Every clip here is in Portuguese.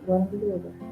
Guarulhos.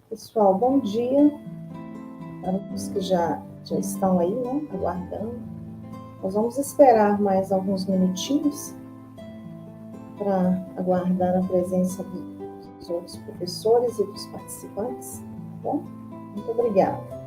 Pessoal, bom dia para os que já estão aí, né, aguardando. Nós vamos esperar mais alguns minutinhos para aguardar a presença dos outros professores e dos participantes, tá bom? Muito obrigada.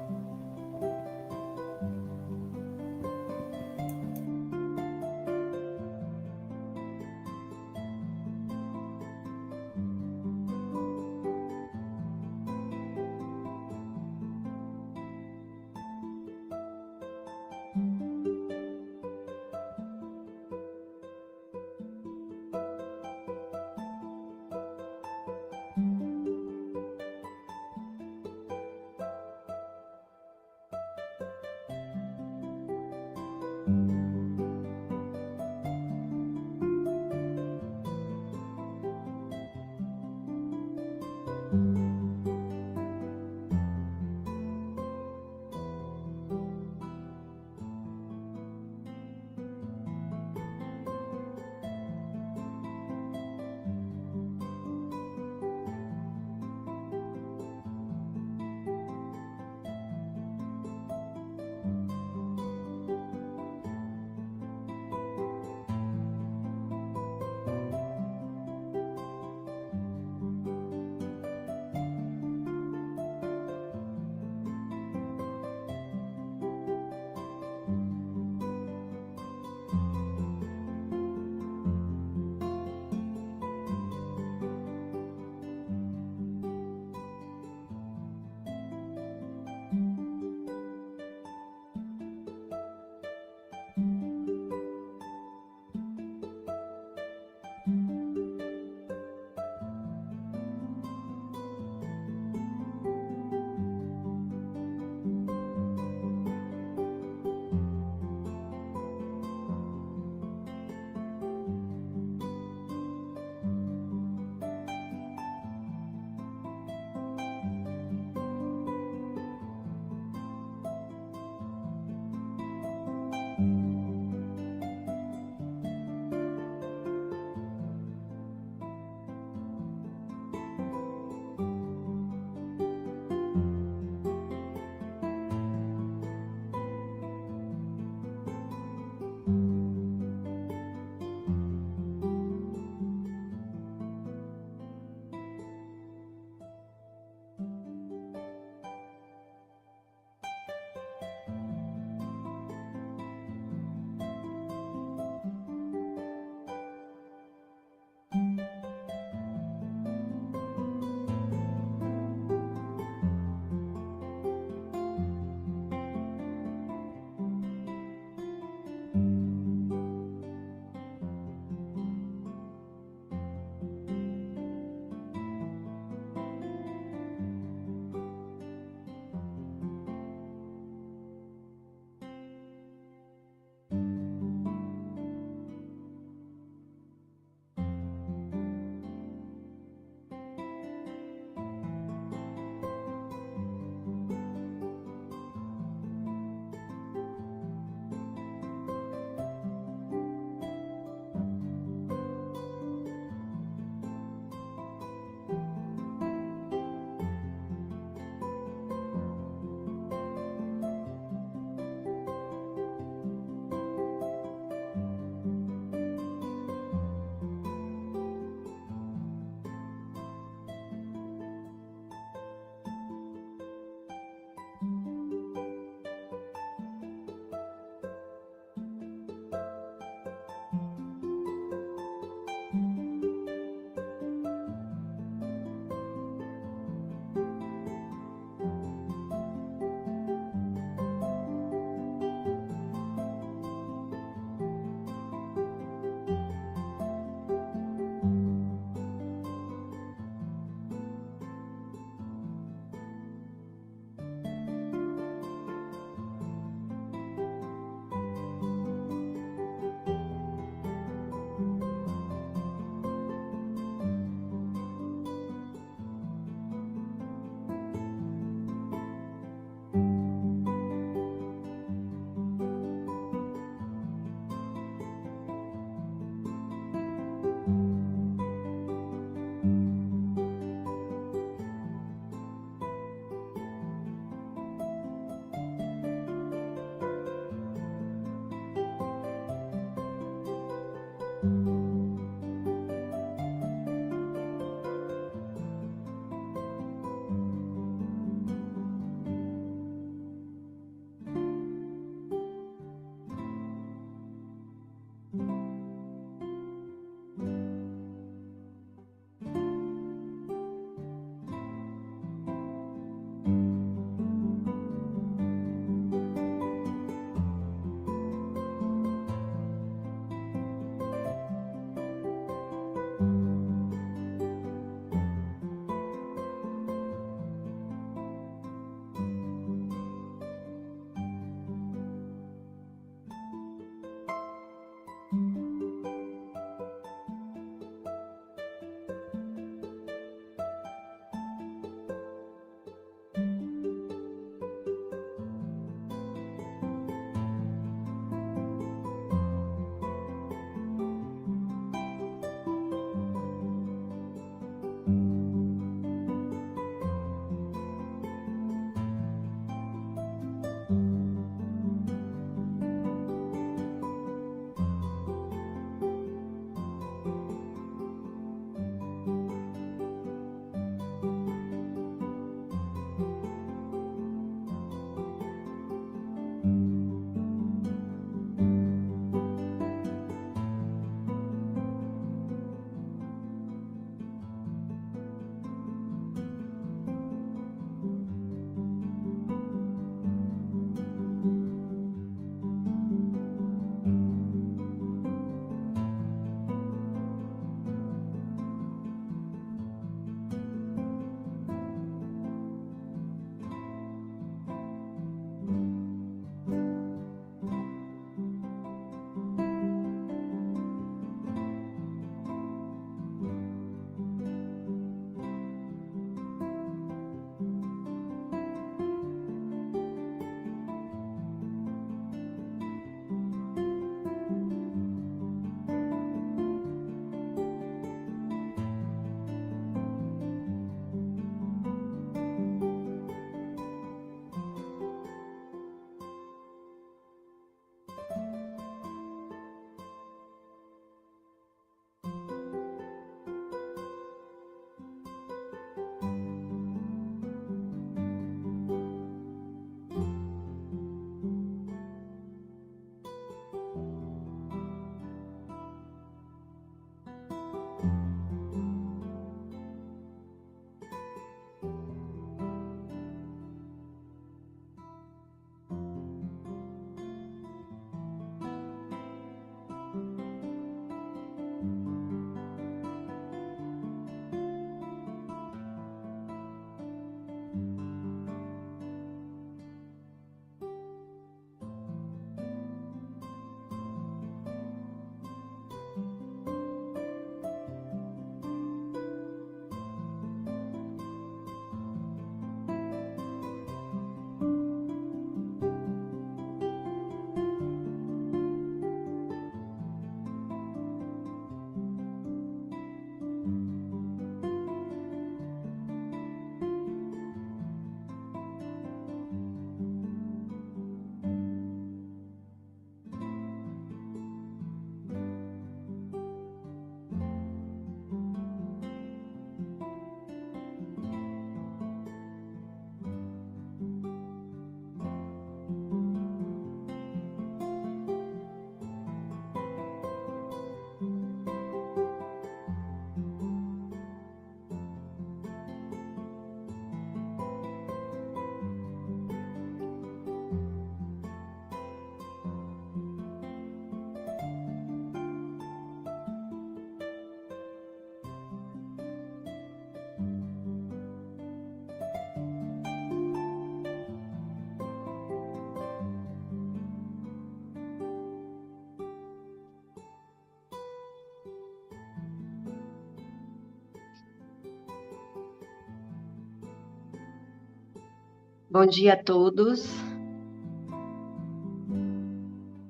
Bom dia a todos.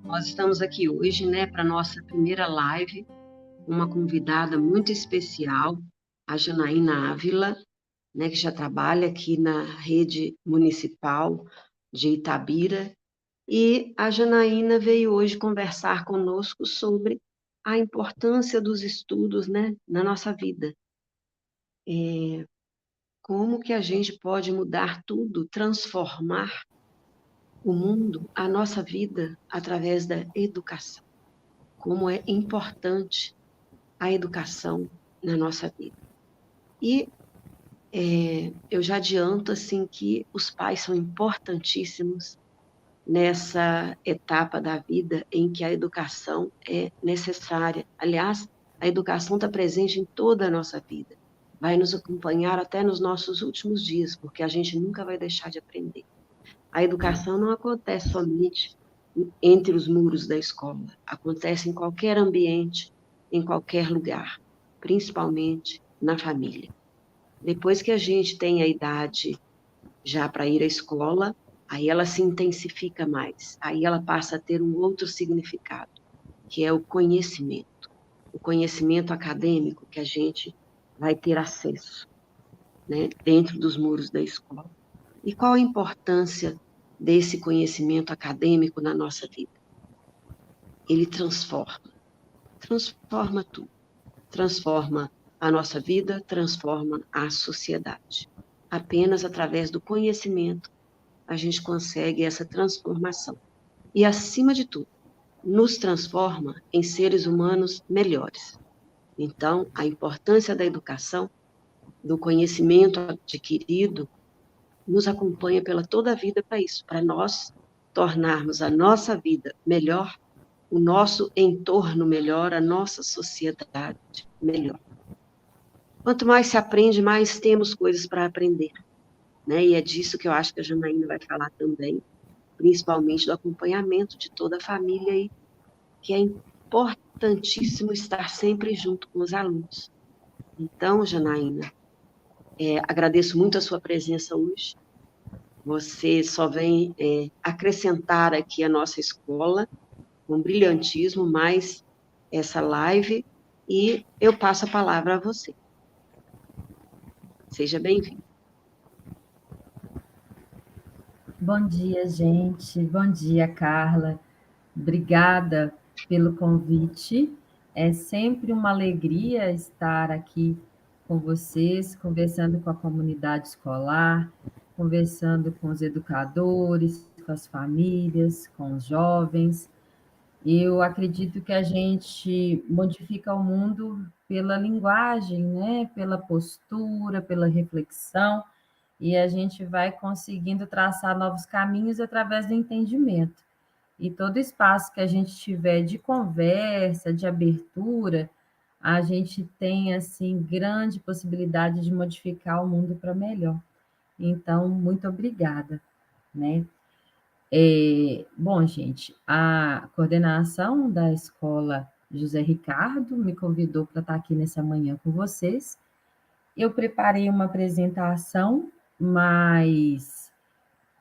Nós estamos aqui hoje, para a nossa primeira live, uma convidada muito especial, a Janaína Ávila, que já trabalha aqui na rede municipal de Itabira. E a Janaína veio hoje conversar conosco sobre a importância dos estudos, na nossa vida. Como que a gente pode mudar tudo, transformar o mundo, a nossa vida, através da educação. Como é importante a educação na nossa vida. E eu já adianto assim que os pais são importantíssimos nessa etapa da vida em que a educação é necessária. Aliás, a educação está presente em toda a nossa vida. Vai nos acompanhar até nos nossos últimos dias, porque a gente nunca vai deixar de aprender. A educação não acontece somente entre os muros da escola, acontece em qualquer ambiente, em qualquer lugar, principalmente na família. Depois que a gente tem a idade já para ir à escola, aí ela se intensifica mais, aí ela passa a ter um outro significado, que é o conhecimento acadêmico que a gente vai ter acesso, dentro dos muros da escola. E qual a importância desse conhecimento acadêmico na nossa vida? Ele transforma tudo. Transforma a nossa vida, transforma a sociedade. Apenas através do conhecimento a gente consegue essa transformação. E, acima de tudo, nos transforma em seres humanos melhores. Então, a importância da educação, do conhecimento adquirido, nos acompanha pela toda a vida para isso, para nós tornarmos a nossa vida melhor, o nosso entorno melhor, a nossa sociedade melhor. Quanto mais se aprende, mais temos coisas para aprender, E é disso que eu acho que a Janaína vai falar também, principalmente do acompanhamento de toda a família, e que é importantíssimo estar sempre junto com os alunos. Então, Janaína, agradeço muito a sua presença hoje. Você só vem acrescentar aqui a nossa escola, com brilhantismo, mais essa live, e eu passo a palavra a você. Seja bem-vindo. Bom dia, gente. Bom dia, Carla. Obrigada pelo convite. É sempre uma alegria estar aqui com vocês, conversando com a comunidade escolar, conversando com os educadores, com as famílias, com os jovens. Eu acredito que a gente modifica o mundo pela linguagem, Pela postura, pela reflexão, e a gente vai conseguindo traçar novos caminhos através do entendimento. E todo espaço que a gente tiver de conversa, de abertura, a gente tem assim grande possibilidade de modificar o mundo para melhor. Então, muito obrigada, Bom, gente, a coordenação da escola José Ricardo me convidou para estar aqui nessa manhã com vocês. Eu preparei uma apresentação, mas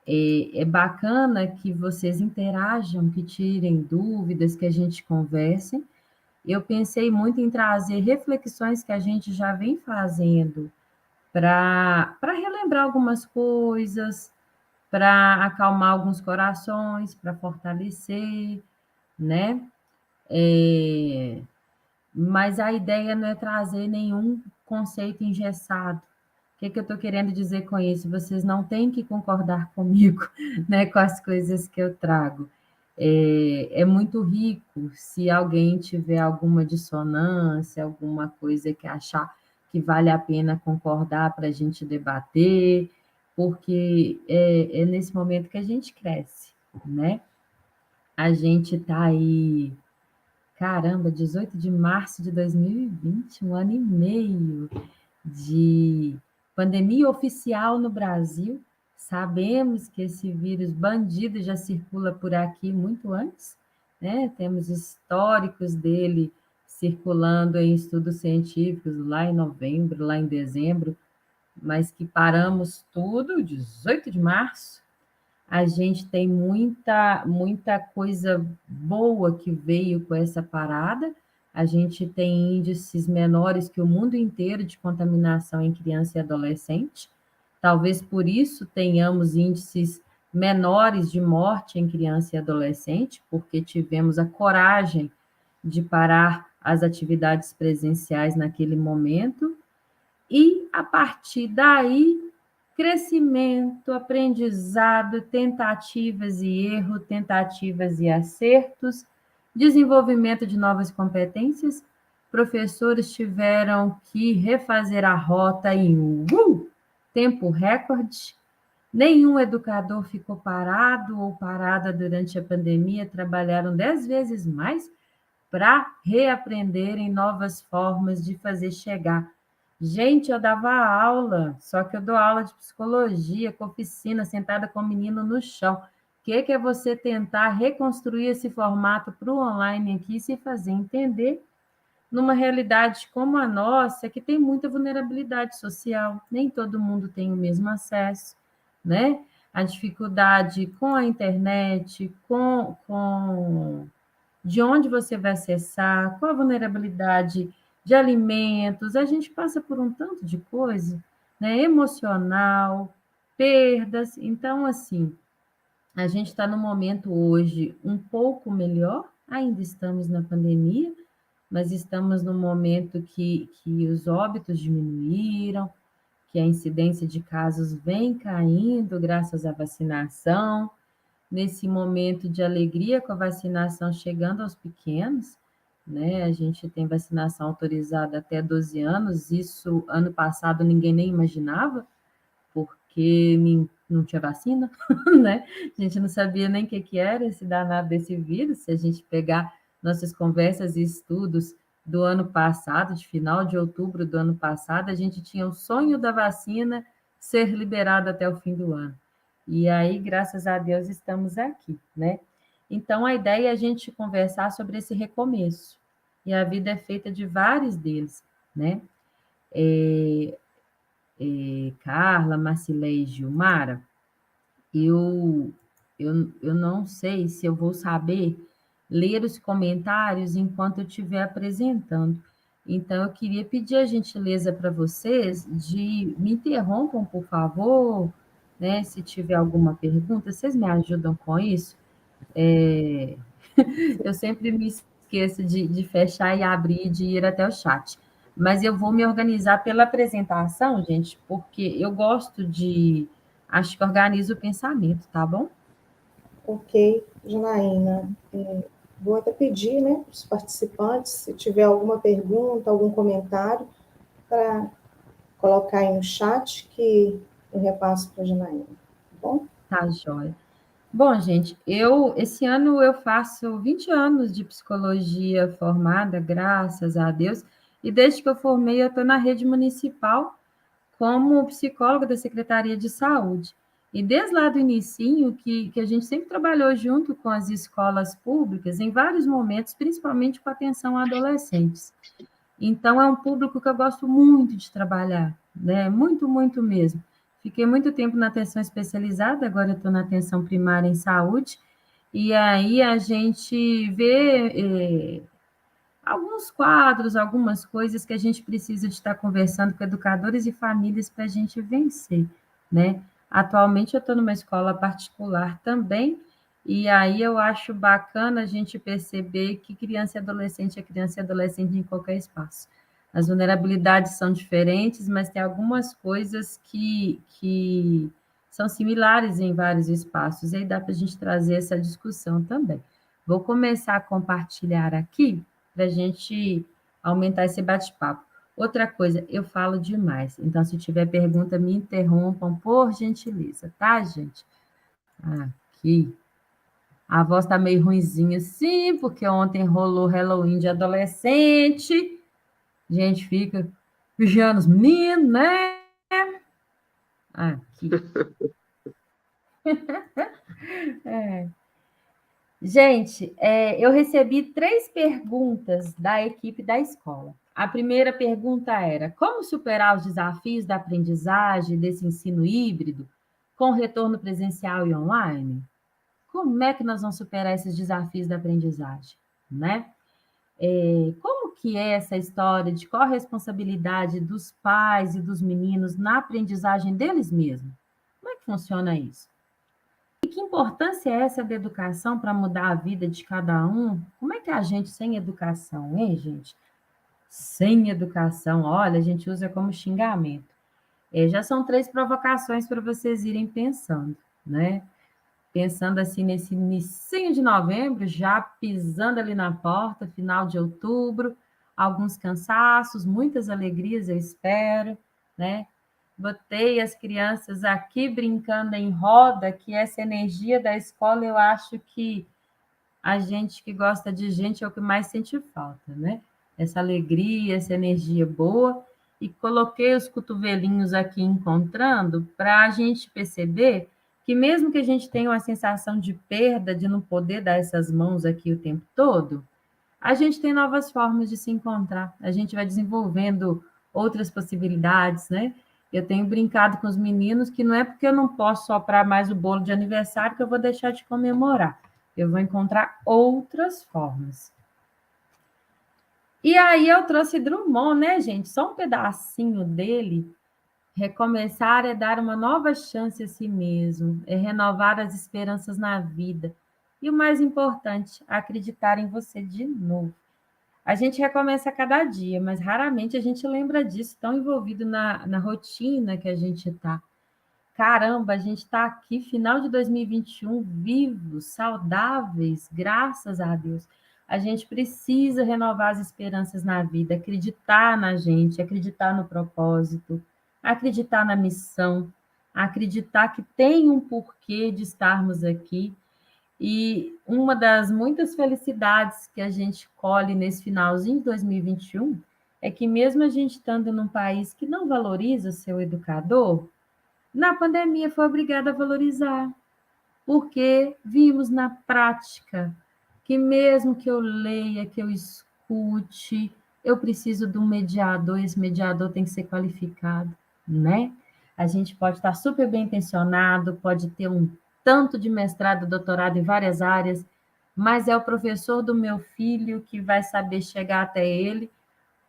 é bacana que vocês interajam, que tirem dúvidas, que a gente converse. Eu pensei muito em trazer reflexões que a gente já vem fazendo para relembrar algumas coisas, para acalmar alguns corações, para fortalecer, né? É, mas a ideia não é trazer nenhum conceito engessado. O que eu estou querendo dizer com isso? Vocês não têm que concordar comigo, com as coisas que eu trago. É muito rico se alguém tiver alguma dissonância, alguma coisa que achar que vale a pena concordar para a gente debater, porque é nesse momento que a gente cresce, A gente está aí, caramba, 18 de março de 2020, um ano e meio de pandemia oficial no Brasil. Sabemos que esse vírus bandido já circula por aqui muito antes, Temos históricos dele circulando em estudos científicos lá em novembro, lá em dezembro, mas que paramos tudo, 18 de março. A gente tem muita coisa boa que veio com essa parada. A gente tem índices menores que o mundo inteiro de contaminação em criança e adolescente. Talvez por isso tenhamos índices menores de morte em criança e adolescente, porque tivemos a coragem de parar as atividades presenciais naquele momento. E, a partir daí, crescimento, aprendizado, tentativas e erro, tentativas e acertos, desenvolvimento de novas competências. Professores tiveram que refazer a rota em tempo recorde. Nenhum educador ficou parado ou parada durante a pandemia, trabalharam 10 vezes mais para reaprenderem novas formas de fazer chegar. Gente, eu dava aula, só que eu dou aula de psicologia, com oficina, sentada com o menino no chão. O que é você tentar reconstruir esse formato para o online aqui e se fazer entender numa realidade como a nossa, que tem muita vulnerabilidade social, nem todo mundo tem o mesmo acesso, né? A dificuldade com a internet, com de onde você vai acessar, qual a vulnerabilidade de alimentos, a gente passa por um tanto de coisa, né? Emocional, perdas. Então, assim, a gente está no momento hoje um pouco melhor, ainda estamos na pandemia, mas estamos no momento que os óbitos diminuíram, que a incidência de casos vem caindo graças à vacinação, nesse momento de alegria com a vacinação chegando aos pequenos, né? A gente tem vacinação autorizada até 12 anos, isso ano passado ninguém nem imaginava, porque não tinha vacina, né? A gente não sabia nem o que era esse danado desse vírus. Se a gente pegar nossas conversas e estudos do ano passado, de final de outubro do ano passado, a gente tinha o sonho da vacina ser liberada até o fim do ano. E aí, graças a Deus, estamos aqui, né? Então, a ideia é a gente conversar sobre esse recomeço. E a vida é feita de vários deles, né? Carla, Marcilei e Gilmara, eu, eu não sei se eu vou saber ler os comentários enquanto eu estiver apresentando. Então, eu queria pedir a gentileza para vocês de me interrompam, por favor, né? Se tiver alguma pergunta, vocês me ajudam com isso? É, eu sempre me esqueço de fechar e abrir, de ir até o chat. Mas eu vou me organizar pela apresentação, gente, porque eu gosto de. Acho que organizo o pensamento, tá bom? Ok, Janaína. Vou até pedir, né, para os participantes, se tiver alguma pergunta, algum comentário, para colocar aí no chat que eu repasso para a Janaína, tá bom? Tá, joia. Bom, gente, esse ano eu faço 20 anos de psicologia formada, graças a Deus, e desde que eu formei, eu estou na rede municipal como psicóloga da Secretaria de Saúde. E desde lá do inicinho, que a gente sempre trabalhou junto com as escolas públicas, em vários momentos, principalmente com atenção a adolescentes. Então, é um público que eu gosto muito de trabalhar, né? Muito, muito mesmo. Fiquei muito tempo na atenção especializada, agora eu estou na atenção primária em saúde, e aí a gente vê alguns quadros, algumas coisas que a gente precisa de estar conversando com educadores e famílias para a gente vencer, né? Atualmente eu estou numa escola particular também, e aí eu acho bacana a gente perceber que criança e adolescente é criança e adolescente em qualquer espaço. As vulnerabilidades são diferentes, mas tem algumas coisas que são similares em vários espaços, e aí dá para a gente trazer essa discussão também. Vou começar a compartilhar aqui para a gente aumentar esse bate-papo. Outra coisa, eu falo demais, então se tiver pergunta, me interrompam, por gentileza, tá, gente? Aqui. A voz tá meio ruinzinha, sim, porque ontem rolou Halloween de adolescente. A gente fica vigiando os meninos, né? Aqui. Gente, eu recebi 3 perguntas da equipe da escola. A primeira pergunta era: como superar os desafios da aprendizagem desse ensino híbrido com retorno presencial e online? Como é que nós vamos superar esses desafios da aprendizagem, né? Como que é essa história de qual a responsabilidade dos pais e dos meninos na aprendizagem deles mesmos? Como é que funciona isso? E que importância é essa da educação para mudar a vida de cada um? Como é que a gente sem educação, hein, gente? Sem educação, olha, a gente usa como xingamento. Já são 3 provocações para vocês irem pensando, né? Pensando assim nesse início de novembro, já pisando ali na porta, final de outubro, alguns cansaços, muitas alegrias, eu espero, né? Botei as crianças aqui brincando em roda, que essa energia da escola, eu acho que a gente que gosta de gente é o que mais sente falta, né? Essa alegria, essa energia boa. E coloquei os cotovelinhos aqui encontrando para a gente perceber que mesmo que a gente tenha uma sensação de perda, de não poder dar essas mãos aqui o tempo todo, a gente tem novas formas de se encontrar. A gente vai desenvolvendo outras possibilidades, né? Eu tenho brincado com os meninos que não é porque eu não posso soprar mais o bolo de aniversário que eu vou deixar de comemorar. Eu vou encontrar outras formas. E aí eu trouxe Drummond, né, gente? Só um pedacinho dele. Recomeçar é dar uma nova chance a si mesmo, é renovar as esperanças na vida. E o mais importante, acreditar em você de novo. A gente recomeça a cada dia, mas raramente a gente lembra disso, tão envolvido na rotina que a gente está. Caramba, a gente está aqui, final de 2021, vivos, saudáveis, graças a Deus. A gente precisa renovar as esperanças na vida, acreditar na gente, acreditar no propósito, acreditar na missão, acreditar que tem um porquê de estarmos aqui. E uma das muitas felicidades que a gente colhe nesse finalzinho de 2021 é que, mesmo a gente estando num país que não valoriza o seu educador, na pandemia foi obrigada a valorizar, porque vimos na prática que mesmo que eu leia, que eu escute, eu preciso de um mediador, esse mediador tem que ser qualificado, né? A gente pode estar super bem intencionado, pode ter um tanto de mestrado, doutorado em várias áreas, mas é o professor do meu filho que vai saber chegar até ele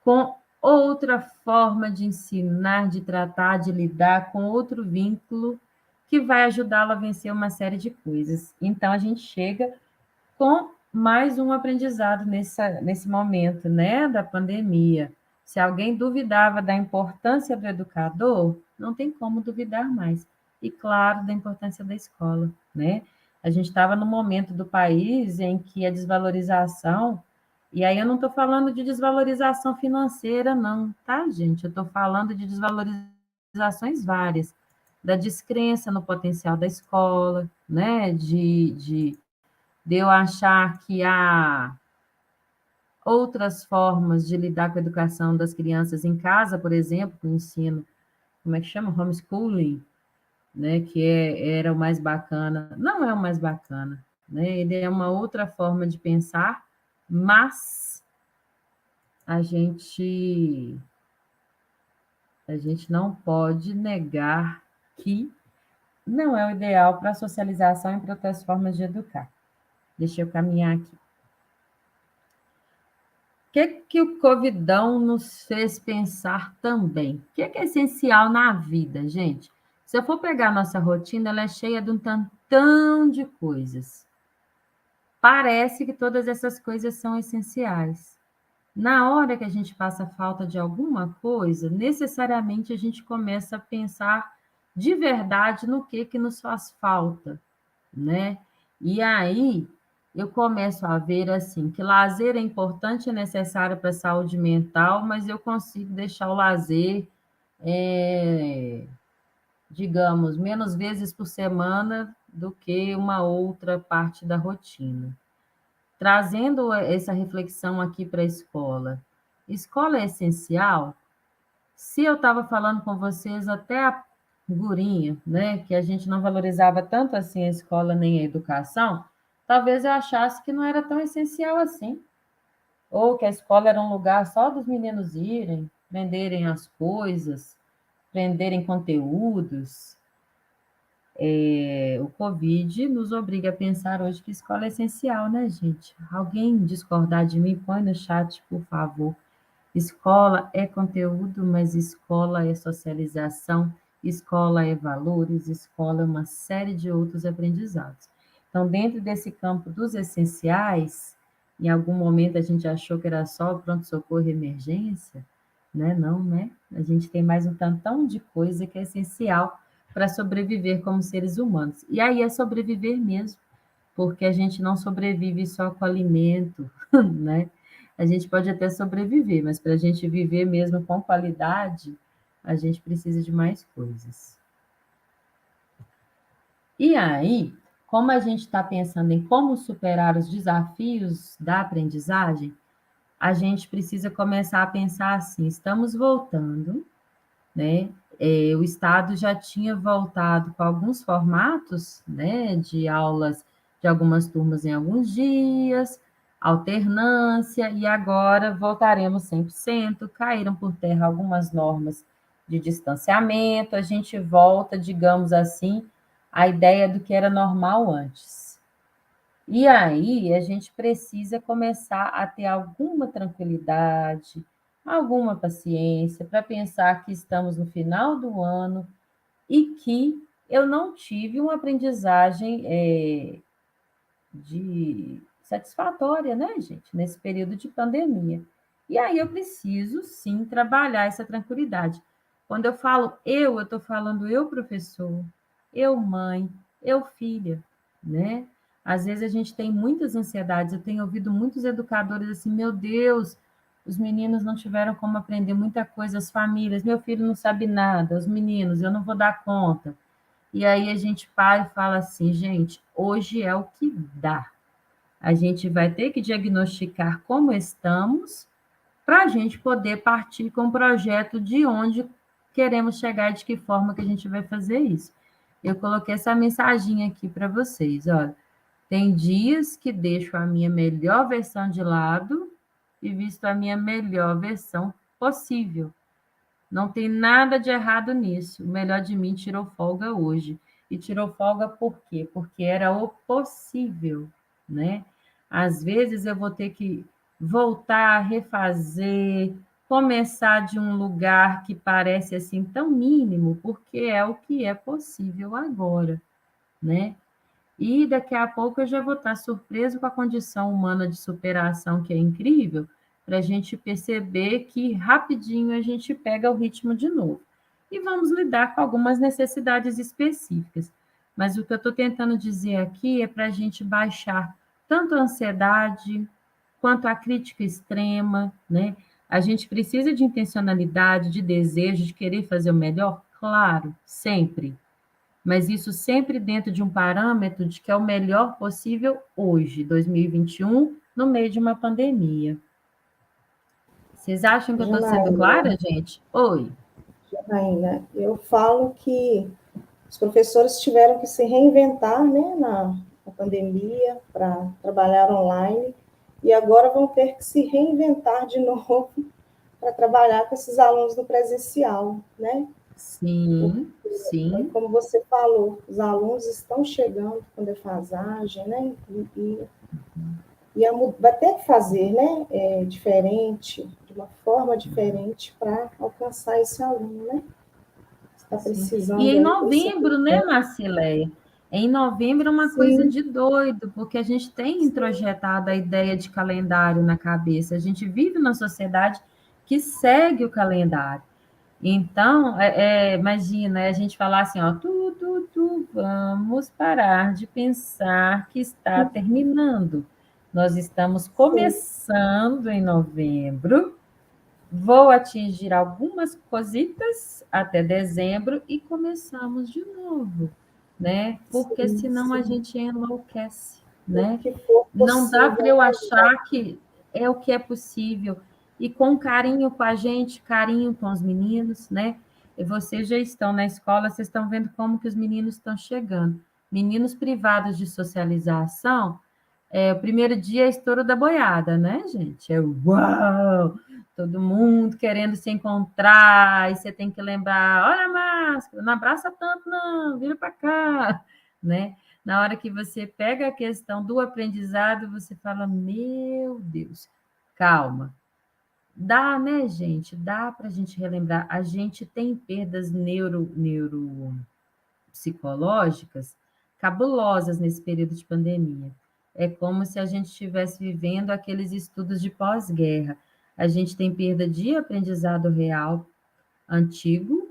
com outra forma de ensinar, de tratar, de lidar, com outro vínculo que vai ajudá-lo a vencer uma série de coisas. Então, a gente chega com mais um aprendizado nesse momento, né, da pandemia. Se alguém duvidava da importância do educador, não tem como duvidar mais. E, claro, da importância da escola, né? A gente estava no momento do país em que a desvalorização, e aí eu não estou falando de desvalorização financeira, não, tá, gente? Eu estou falando de desvalorizações várias, da descrença no potencial da escola, né? De eu achar que há outras formas de lidar com a educação das crianças em casa, por exemplo, com o ensino, como é que chama? Homeschooling, né? Que era o mais bacana. Não é o mais bacana, né? Ele é uma outra forma de pensar, mas a gente não pode negar que não é o ideal para a socialização e para outras formas de educar. Deixa eu caminhar aqui. O que o Covidão nos fez pensar também? O que é essencial na vida, gente? Se eu for pegar a nossa rotina, ela é cheia de um tantão de coisas. Parece que todas essas coisas são essenciais. Na hora que a gente passa falta de alguma coisa, necessariamente a gente começa a pensar de verdade no que nos faz falta, né? E aí eu começo a ver assim que lazer é importante e necessário para a saúde mental, mas eu consigo deixar o lazer, digamos, menos vezes por semana do que uma outra parte da rotina. Trazendo essa reflexão aqui para a escola. Escola é essencial? Se eu estava falando com vocês até a gurinha, né, que a gente não valorizava tanto assim a escola nem a educação, talvez eu achasse que não era tão essencial assim. ou que a escola era um lugar só dos meninos irem, aprenderem as coisas, aprenderem conteúdos. O Covid nos obriga a pensar hoje que escola é essencial, né, gente? Alguém discordar de mim, põe no chat, por favor. Escola é conteúdo, mas escola é socialização, escola é valores, escola é uma série de outros aprendizados. Então, dentro desse campo dos essenciais, em algum momento a gente achou que era só pronto-socorro e emergência, né? Não, né? A gente tem mais um tantão de coisa que é essencial para sobreviver como seres humanos. E aí é sobreviver mesmo, porque a gente não sobrevive só com alimento, né? A gente pode até sobreviver, mas para a gente viver mesmo com qualidade, a gente precisa de mais coisas. E aí, como a gente está pensando em como superar os desafios da aprendizagem, a gente precisa começar a pensar assim: estamos voltando, né? O Estado já tinha voltado com alguns formatos, né, de aulas de algumas turmas em alguns dias, alternância, e agora voltaremos 100%, caíram por terra algumas normas de distanciamento, a gente volta, digamos assim, à ideia do que era normal antes. E aí a gente precisa começar a ter alguma tranquilidade, alguma paciência para pensar que estamos no final do ano e que eu não tive uma aprendizagem satisfatória, né, gente, nesse período de pandemia. E aí eu preciso, sim, trabalhar essa tranquilidade. Quando eu falo eu estou falando eu, professor, eu, mãe, eu, filha, né? Às vezes a gente tem muitas ansiedades. Eu tenho ouvido muitos educadores assim: meu Deus, os meninos não tiveram como aprender muita coisa, as famílias, meu filho não sabe nada, os meninos, eu não vou dar conta. E aí a gente para e fala assim: gente, hoje é o que dá. A gente vai ter que diagnosticar como estamos para a gente poder partir com o projeto de onde queremos chegar e de que forma que a gente vai fazer isso. Eu coloquei essa mensagem aqui para vocês, olha. Tem dias que deixo a minha melhor versão de lado e visto a minha melhor versão possível. Não tem nada de errado nisso. O melhor de mim tirou folga hoje. E tirou folga por quê? Porque era o possível, né? Às vezes eu vou ter que voltar, refazer, começar de um lugar que parece assim tão mínimo, porque é o que é possível agora, né? E daqui a pouco eu já vou estar surpreso com a condição humana de superação, que é incrível, para a gente perceber que rapidinho a gente pega o ritmo de novo. E vamos lidar com algumas necessidades específicas. Mas o que eu estou tentando dizer aqui é para a gente baixar tanto a ansiedade quanto a crítica extrema, né? A gente precisa de intencionalidade, de desejo, de querer fazer o melhor? Claro, sempre, mas isso sempre dentro de um parâmetro de que é o melhor possível hoje, 2021, no meio de uma pandemia. Vocês acham que eu estou sendo clara, gente? Oi. Janaína, eu falo que os professores tiveram que se reinventar, né, na pandemia para trabalhar online e agora vão ter que se reinventar de novo para trabalhar com esses alunos no presencial, né? Sim, sim. Como você falou, os alunos estão chegando com defasagem, né? Vai ter que fazer, né? Diferente, de uma forma diferente para alcançar esse aluno, né? Está precisando. E em novembro, né, Marcileia? Em novembro é uma Sim. Coisa de doido, porque a gente tem introjetado a ideia de calendário na cabeça. A gente vive numa sociedade que segue o calendário. Então, imagina, a gente falar assim, ó, vamos parar de pensar que está terminando. Nós estamos começando em novembro, vou atingir algumas cositas até dezembro e começamos de novo, né? Porque senão a gente enlouquece, né? Não dá para eu achar que é o que é possível. E com carinho com a gente, carinho com os meninos, né? E vocês já estão na escola, vocês estão vendo como que os meninos estão chegando. Meninos privados de socialização, O primeiro dia é estouro da boiada, né, gente? É uau! Todo mundo querendo se encontrar, e você tem que lembrar, olha a máscara, não abraça tanto não, vira para cá, né? Na hora que você pega a questão do aprendizado, você fala, meu Deus, calma. Dá, né, gente? Dá para a gente relembrar. A gente tem perdas neuropsicológicas cabulosas nesse período de pandemia. É como se a gente estivesse vivendo aqueles estudos de pós-guerra. A gente tem perda de aprendizado real antigo,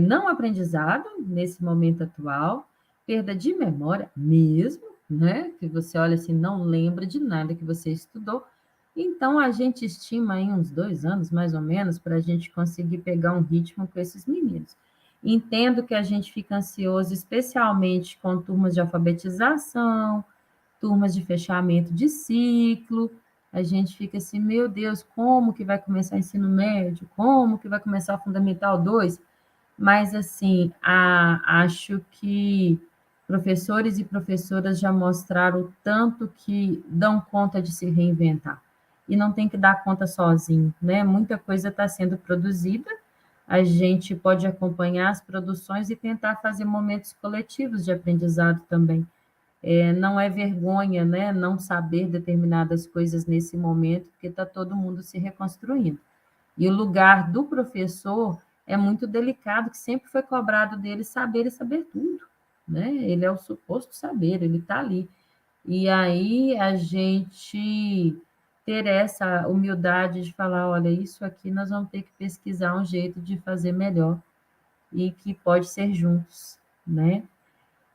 não aprendizado nesse momento atual, perda de memória mesmo, né? Que você olha assim, não lembra de nada que você estudou. Então, a gente estima aí uns 2 anos, mais ou menos, para a gente conseguir pegar um ritmo com esses meninos. Entendo que a gente fica ansioso, especialmente com turmas de alfabetização, turmas de fechamento de ciclo. A gente fica assim, meu Deus, como que vai começar o ensino médio? Como que vai começar o Fundamental 2? Mas, assim, acho que professores e professoras já mostraram o tanto que dão conta de se reinventar. E não tem que dar conta sozinho, né? Muita coisa está sendo produzida, a gente pode acompanhar as produções e tentar fazer momentos coletivos de aprendizado também. Não é vergonha, né, não saber determinadas coisas nesse momento, porque está todo mundo se reconstruindo. E o lugar do professor é muito delicado, que sempre foi cobrado dele saber e saber tudo, né? Ele é o suposto saber, ele está ali. E aí a gente ter essa humildade de falar, olha, isso aqui nós vamos ter que pesquisar um jeito de fazer melhor e que pode ser juntos, né?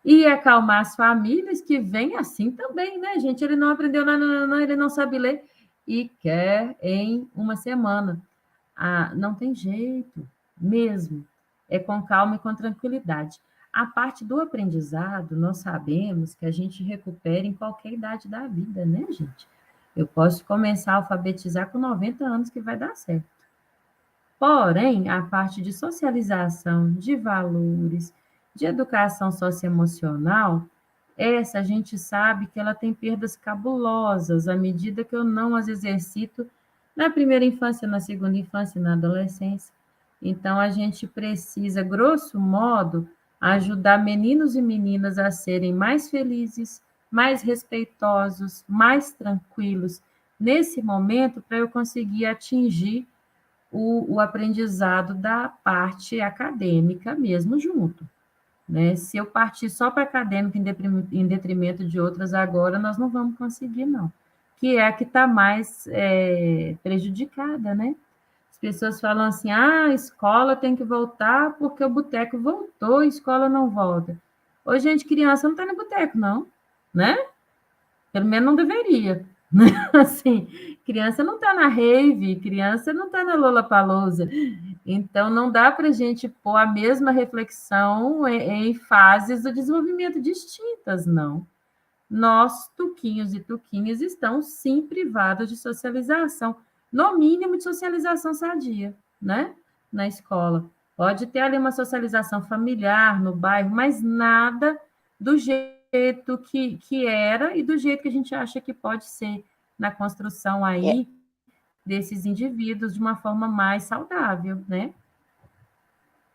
E acalmar as famílias que vêm assim também, né, gente? Ele não aprendeu nada, não, ele não sabe ler e quer em uma semana. Não tem jeito, mesmo. É com calma e com tranquilidade. A parte do aprendizado, nós sabemos que a gente recupera em qualquer idade da vida, né, gente? Eu posso começar a alfabetizar com 90 anos que vai dar certo. Porém, a parte de socialização, de valores, de educação socioemocional, essa a gente sabe que ela tem perdas cabulosas à medida que eu não as exercito na primeira infância, na segunda infância, na adolescência. Então, a gente precisa, grosso modo, ajudar meninos e meninas a serem mais felizes, mais respeitosos, mais tranquilos nesse momento, para eu conseguir atingir o aprendizado da parte acadêmica mesmo junto, né? Se eu partir só para acadêmica em detrimento de outras agora, nós não vamos conseguir, não. Que é a que está mais prejudicada, né? As pessoas falam assim, a escola tem que voltar porque o boteco voltou, a escola não volta. Ô, gente, criança não está no boteco, não, né? Pelo menos não deveria. Assim, criança não está na rave, criança não está na Lollapalooza. Então, não dá para a gente pôr a mesma reflexão em fases do desenvolvimento distintas, não. Nós, tuquinhos e tuquinhas, estão sim privados de socialização, no mínimo de socialização sadia, né? Na escola. Pode ter ali uma socialização familiar no bairro, mas nada do jeito que era e do jeito que a gente acha que pode ser na construção aí desses indivíduos de uma forma mais saudável, né?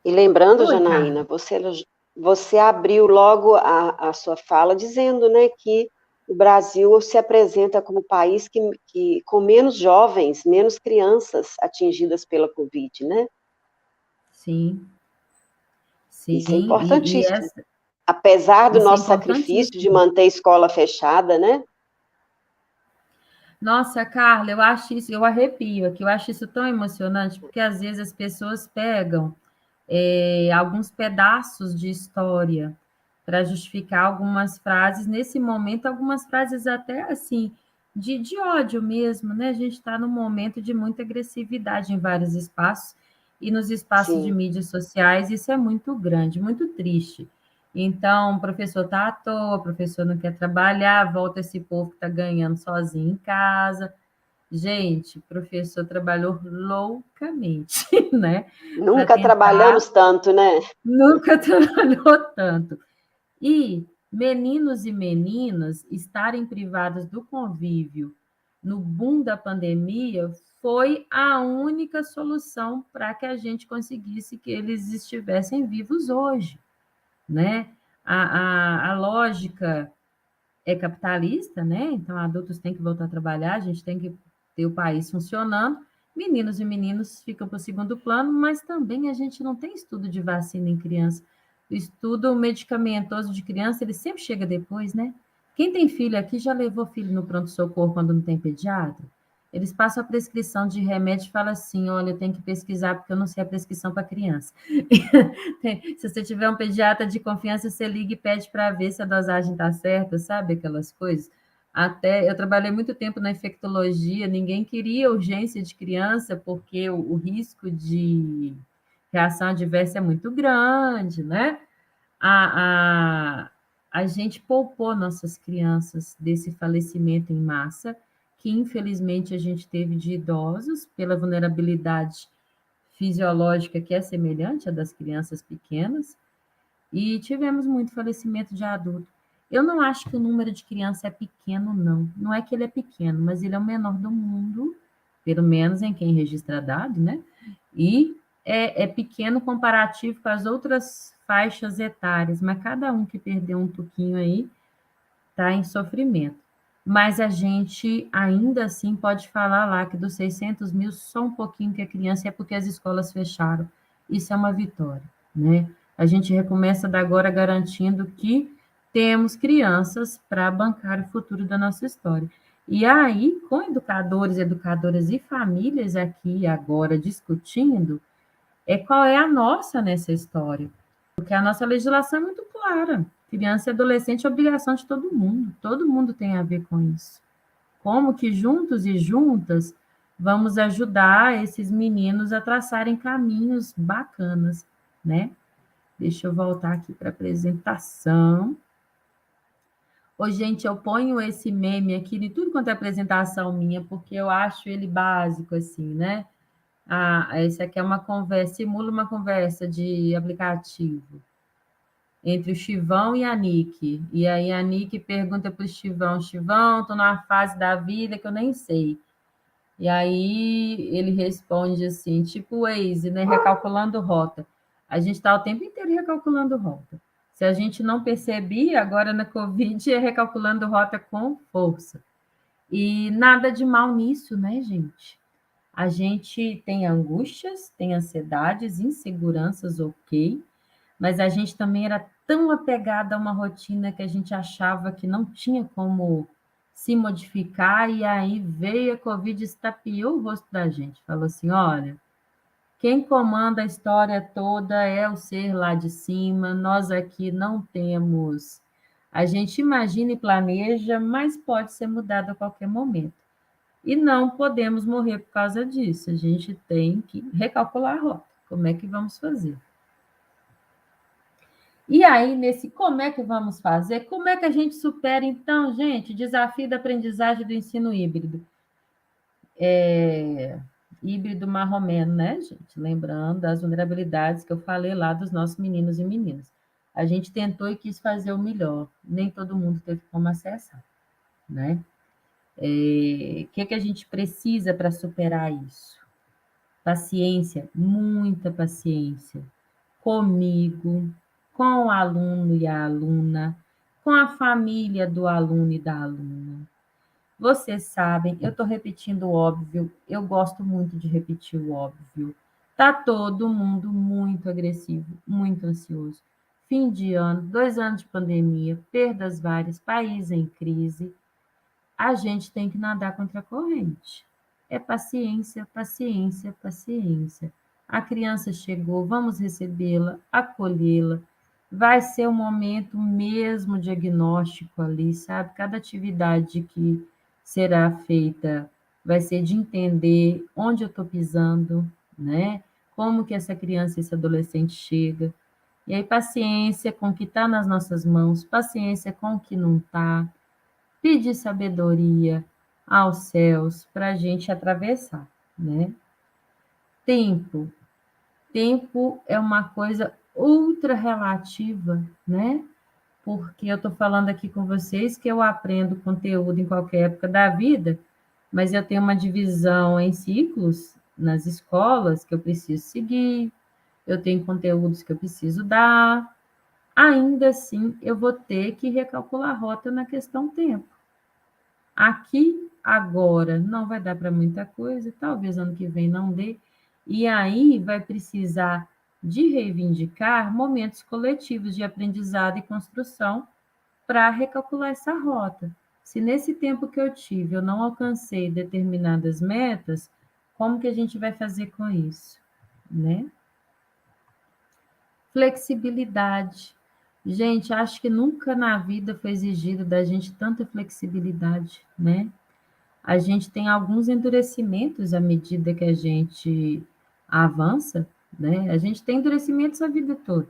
E lembrando, Oi, Janaína, Carla. você abriu logo a sua fala dizendo, né, que o Brasil se apresenta como o país que com menos jovens, menos crianças atingidas pela Covid, né? Sim, sim, Isso é e importantíssimo. essa, Apesar do isso é nosso sacrifício de importantíssimo. manter a escola fechada, né? Nossa, Carla, eu acho isso, eu arrepio aqui, eu acho isso tão emocionante, porque às vezes as pessoas pegam alguns pedaços de história para justificar algumas frases, nesse momento, algumas frases até assim, de ódio mesmo, né? A gente está num momento de muita agressividade em vários espaços, e nos espaços de Sim. mídias sociais, isso é muito grande, muito triste. Então, o professor está à toa, o professor não quer trabalhar, volta esse povo que está ganhando sozinho em casa. Gente, o professor trabalhou loucamente, né? Para Nunca tentar, trabalhamos tanto, né? nunca trabalhou tanto. E meninos e meninas estarem privados do convívio no boom da pandemia foi a única solução para que a gente conseguisse que eles estivessem vivos hoje, né? A lógica é capitalista, né? Então, adultos têm que voltar a trabalhar, a gente tem que ter o país funcionando. Meninos e meninos ficam para o segundo plano, mas também a gente não tem estudo de vacina em criança. O estudo medicamentoso de criança, ele sempre chega depois, né? Quem tem filho aqui já levou filho no pronto-socorro quando não tem pediatra? Eles passam a prescrição de remédio e falam assim: olha, eu tenho que pesquisar porque eu não sei a prescrição para criança. Se você tiver um pediatra de confiança, você liga e pede para ver se a dosagem está certa, sabe? Aquelas coisas. Até eu trabalhei muito tempo na infectologia, ninguém queria urgência de criança, porque o risco de reação adversa é muito grande, né? A, a, a gente poupou nossas crianças desse falecimento em massa, que infelizmente a gente teve de idosos, pela vulnerabilidade fisiológica que é semelhante à das crianças pequenas, e tivemos muito falecimento de adulto. Eu não acho que o número de crianças é pequeno, não. Não é que ele é pequeno, mas ele é o menor do mundo, pelo menos em quem registra dado, né? E é pequeno comparativo com as outras faixas etárias, mas cada um que perdeu um pouquinho aí está em sofrimento. Mas a gente ainda assim pode falar lá que dos 600 mil, só um pouquinho que é criança, é porque as escolas fecharam. Isso é uma vitória, né? A gente recomeça da agora garantindo que temos crianças para bancar o futuro da nossa história. E aí, com educadores, educadoras e famílias aqui agora discutindo, qual é a nossa nessa história. Porque a nossa legislação é muito clara. Criança e adolescente é obrigação de todo mundo tem a ver com isso. Como que juntos e juntas vamos ajudar esses meninos a traçarem caminhos bacanas, né? Deixa eu voltar aqui para a apresentação. Ô, gente, eu ponho esse meme aqui de tudo quanto é apresentação minha, porque eu acho ele básico, assim, né? Esse aqui é uma conversa, simula uma conversa de aplicativo entre o Chivão e a Nick. E aí a Nick pergunta para o Chivão: Chivão, estou numa fase da vida que eu nem sei. E aí ele responde assim, tipo o Waze, né? Recalculando rota. A gente está o tempo inteiro recalculando rota. Se a gente não percebia, agora na Covid é recalculando rota com força. E nada de mal nisso, né, gente? A gente tem angústias, tem ansiedades, inseguranças, ok, mas a gente também era tão apegada a uma rotina que a gente achava que não tinha como se modificar, e aí veio a Covid e estapeou o rosto da gente. Falou assim: olha, quem comanda a história toda é o ser lá de cima, nós aqui não temos. A gente imagina e planeja, mas pode ser mudado a qualquer momento. E não podemos morrer por causa disso. A gente tem que recalcular a rota. Como é que vamos fazer? E aí, nesse como é que vamos fazer? Como é que a gente supera, então, gente, o desafio da aprendizagem do ensino híbrido? Híbrido marromeno, né, gente? Lembrando das vulnerabilidades que eu falei lá dos nossos meninos e meninas. A gente tentou e quis fazer o melhor. Nem todo mundo teve como acessar, né? O que a gente precisa para superar isso? Paciência, muita paciência. Comigo, com o aluno e a aluna, com a família do aluno e da aluna. Vocês sabem, eu estou repetindo o óbvio, eu gosto muito de repetir o óbvio. Está todo mundo muito agressivo, muito ansioso. Fim de ano, 2 anos de pandemia, perdas várias, país em crise. A gente tem que nadar contra a corrente. É paciência, paciência, paciência. A criança chegou, vamos recebê-la, acolhê-la. Vai ser um momento mesmo diagnóstico ali, sabe? Cada atividade que será feita vai ser de entender onde eu estou pisando, né? Como que essa criança, esse adolescente chega. E aí, paciência com o que está nas nossas mãos, paciência com o que não está, pedir sabedoria aos céus para a gente atravessar, né? Tempo. Tempo é uma coisa ultra relativa, né? porque eu estou falando aqui com vocês que eu aprendo conteúdo em qualquer época da vida, mas eu tenho uma divisão em ciclos nas escolas que eu preciso seguir, eu tenho conteúdos que eu preciso dar, ainda assim eu vou ter que recalcular a rota na questão tempo. Aqui, agora, não vai dar para muita coisa, talvez ano que vem não dê, e aí vai precisar de reivindicar momentos coletivos de aprendizado e construção para recalcular essa rota. Se nesse tempo que eu tive eu não alcancei determinadas metas, como que a gente vai fazer com isso, né? Flexibilidade. Gente, acho que nunca na vida foi exigido da gente tanta flexibilidade, né? A gente tem alguns endurecimentos à medida que a gente avança, né? A gente tem endurecimentos a vida toda.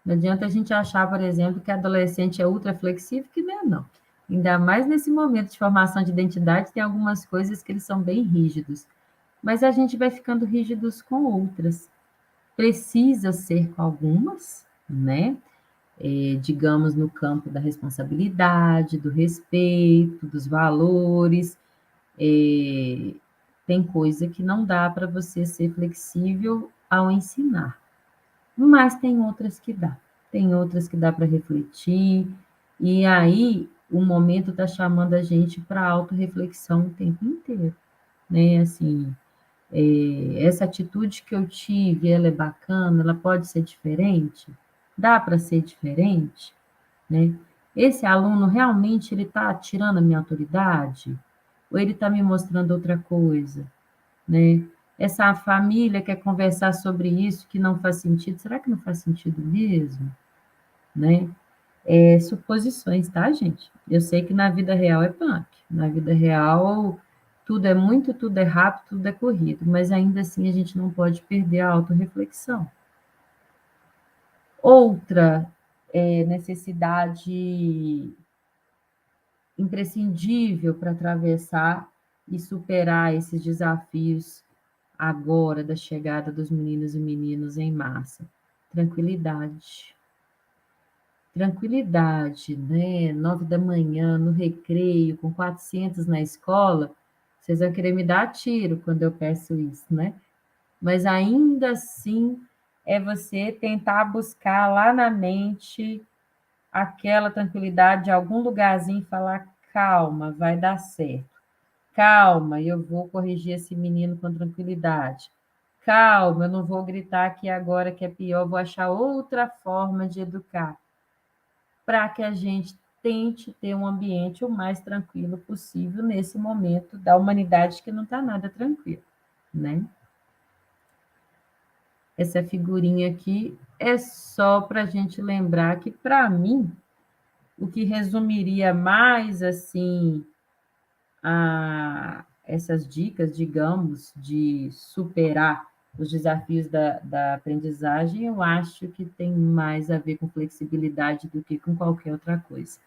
Não adianta a gente achar, por exemplo, que adolescente é ultra flexível, que não é, não. Ainda mais nesse momento de formação de identidade, tem algumas coisas que eles são bem rígidos. Mas a gente vai ficando rígidos com outras. Precisa ser com algumas, né? Digamos, no campo da responsabilidade, do respeito, dos valores. Tem coisa que não dá para você ser flexível ao ensinar, mas tem outras que dá. Tem outras que dá para refletir, e aí o momento está chamando a gente para autorreflexão o tempo inteiro, né? Assim, essa atitude que eu tive, ela é bacana, ela pode ser diferente? Dá para ser diferente, né? Esse aluno realmente ele está tirando a minha autoridade? Ou ele está me mostrando outra coisa, né? Essa família quer conversar sobre isso que não faz sentido, será que não faz sentido mesmo, né? Suposições, tá, gente? Eu sei que na vida real é punk, na vida real tudo é muito, tudo é rápido, tudo é corrido, mas ainda assim a gente não pode perder a autorreflexão. Outra necessidade imprescindível para atravessar e superar esses desafios agora da chegada dos meninos e meninas em massa. Tranquilidade. Tranquilidade, né? 9 da manhã, no recreio, com 400 na escola, vocês vão querer me dar tiro quando eu peço isso, né? Mas ainda assim é você tentar buscar lá na mente aquela tranquilidade de algum lugarzinho e falar, calma, vai dar certo. Calma, eu vou corrigir esse menino com tranquilidade. Calma, eu não vou gritar aqui agora que é pior, vou achar outra forma de educar, para que a gente tente ter um ambiente o mais tranquilo possível nesse momento da humanidade que não está nada tranquilo, né? Essa figurinha aqui é só para a gente lembrar que, para mim, o que resumiria mais, assim, essas dicas, digamos, de superar os desafios da aprendizagem, eu acho que tem mais a ver com flexibilidade do que com qualquer outra coisa.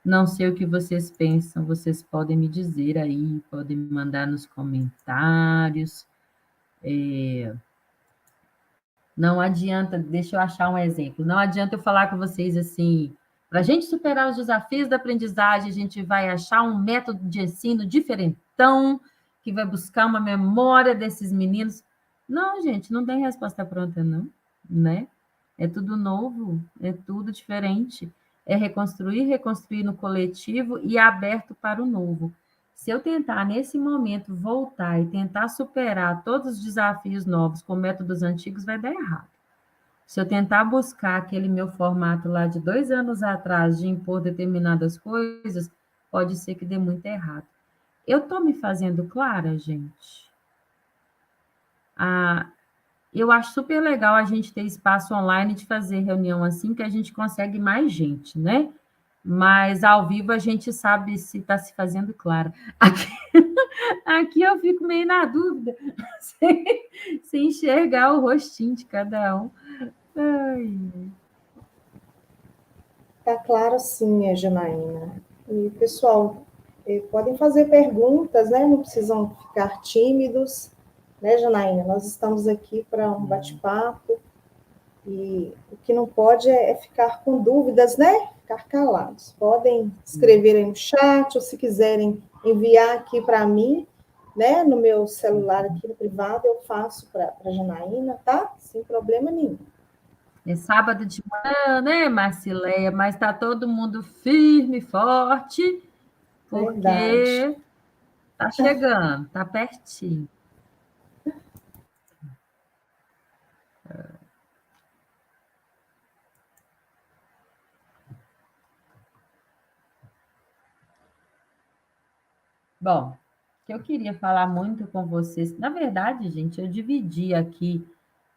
Não sei o que vocês pensam, vocês podem me dizer aí, podem me mandar nos comentários. Não adianta, deixa eu achar um exemplo, não adianta eu falar com vocês assim, para a gente superar os desafios da aprendizagem, a gente vai achar um método de ensino diferentão, que vai buscar uma memória desses meninos. Não, gente, não tem resposta pronta, não, né? É tudo novo, é tudo diferente. É reconstruir no coletivo e aberto para o novo. Se eu tentar, nesse momento, voltar e tentar superar todos os desafios novos com métodos antigos, vai dar errado. Se eu tentar buscar aquele meu formato lá de 2 anos atrás de impor determinadas coisas, pode ser que dê muito errado. Eu estou me fazendo clara, gente? Eu acho super legal a gente ter espaço online de fazer reunião assim, que a gente consegue mais gente, né? Mas ao vivo a gente sabe se está se fazendo claro. Aqui eu fico meio na dúvida, sem enxergar o rostinho de cada um. Ai. Tá claro sim, Janaína. E, pessoal, podem fazer perguntas, né? Não precisam ficar tímidos, né, Janaína? Nós estamos aqui para um bate-papo, E o que não pode é ficar com dúvidas, né? Ficar calados. Podem escrever aí no chat, ou se quiserem enviar aqui para mim, né? No meu celular aqui no privado, eu faço para a Janaína, tá? Sem problema nenhum. É sábado de manhã, né, Marcileia? Mas está todo mundo firme, forte, Verdade. porque está chegando, está pertinho. Bom, o que eu queria falar muito com vocês, na verdade, gente, eu dividi aqui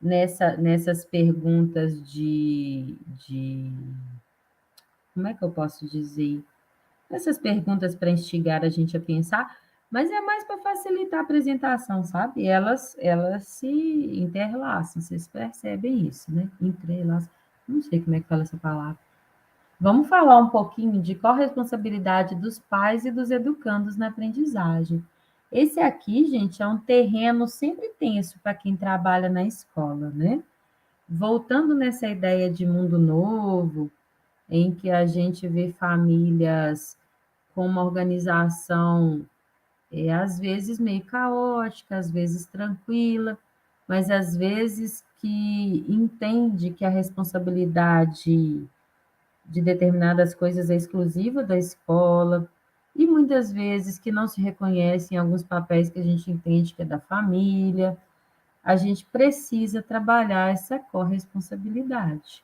nessas perguntas como é que eu posso dizer? Essas perguntas para instigar a gente a pensar, mas é mais para facilitar a apresentação, sabe? Elas se interlaçam, vocês percebem isso, né? Entrelaçam, não sei como é que fala essa palavra. Vamos falar um pouquinho de corresponsabilidade dos pais e dos educandos na aprendizagem. Esse aqui, gente, é um terreno sempre tenso para quem trabalha na escola, né? Voltando nessa ideia de mundo novo, em que a gente vê famílias com uma organização, às vezes meio caótica, às vezes tranquila, mas às vezes que entende que a responsabilidade de determinadas coisas é exclusiva da escola, e muitas vezes que não se reconhece em alguns papéis que a gente entende que é da família. A gente precisa trabalhar essa corresponsabilidade,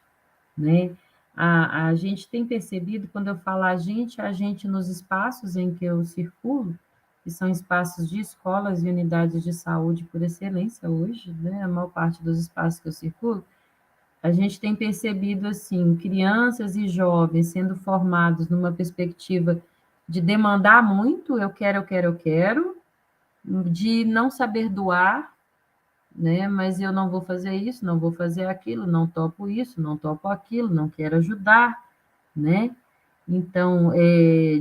né? A gente tem percebido, quando eu falo a gente nos espaços em que eu circulo, que são espaços de escolas e unidades de saúde por excelência hoje, né? A maior parte dos espaços que eu circulo, a gente tem percebido, assim, crianças e jovens sendo formados numa perspectiva de demandar muito, eu quero, eu quero, eu quero, de não saber doar, né? Mas eu não vou fazer isso, não vou fazer aquilo, não topo isso, não topo aquilo, não quero ajudar, né? Então,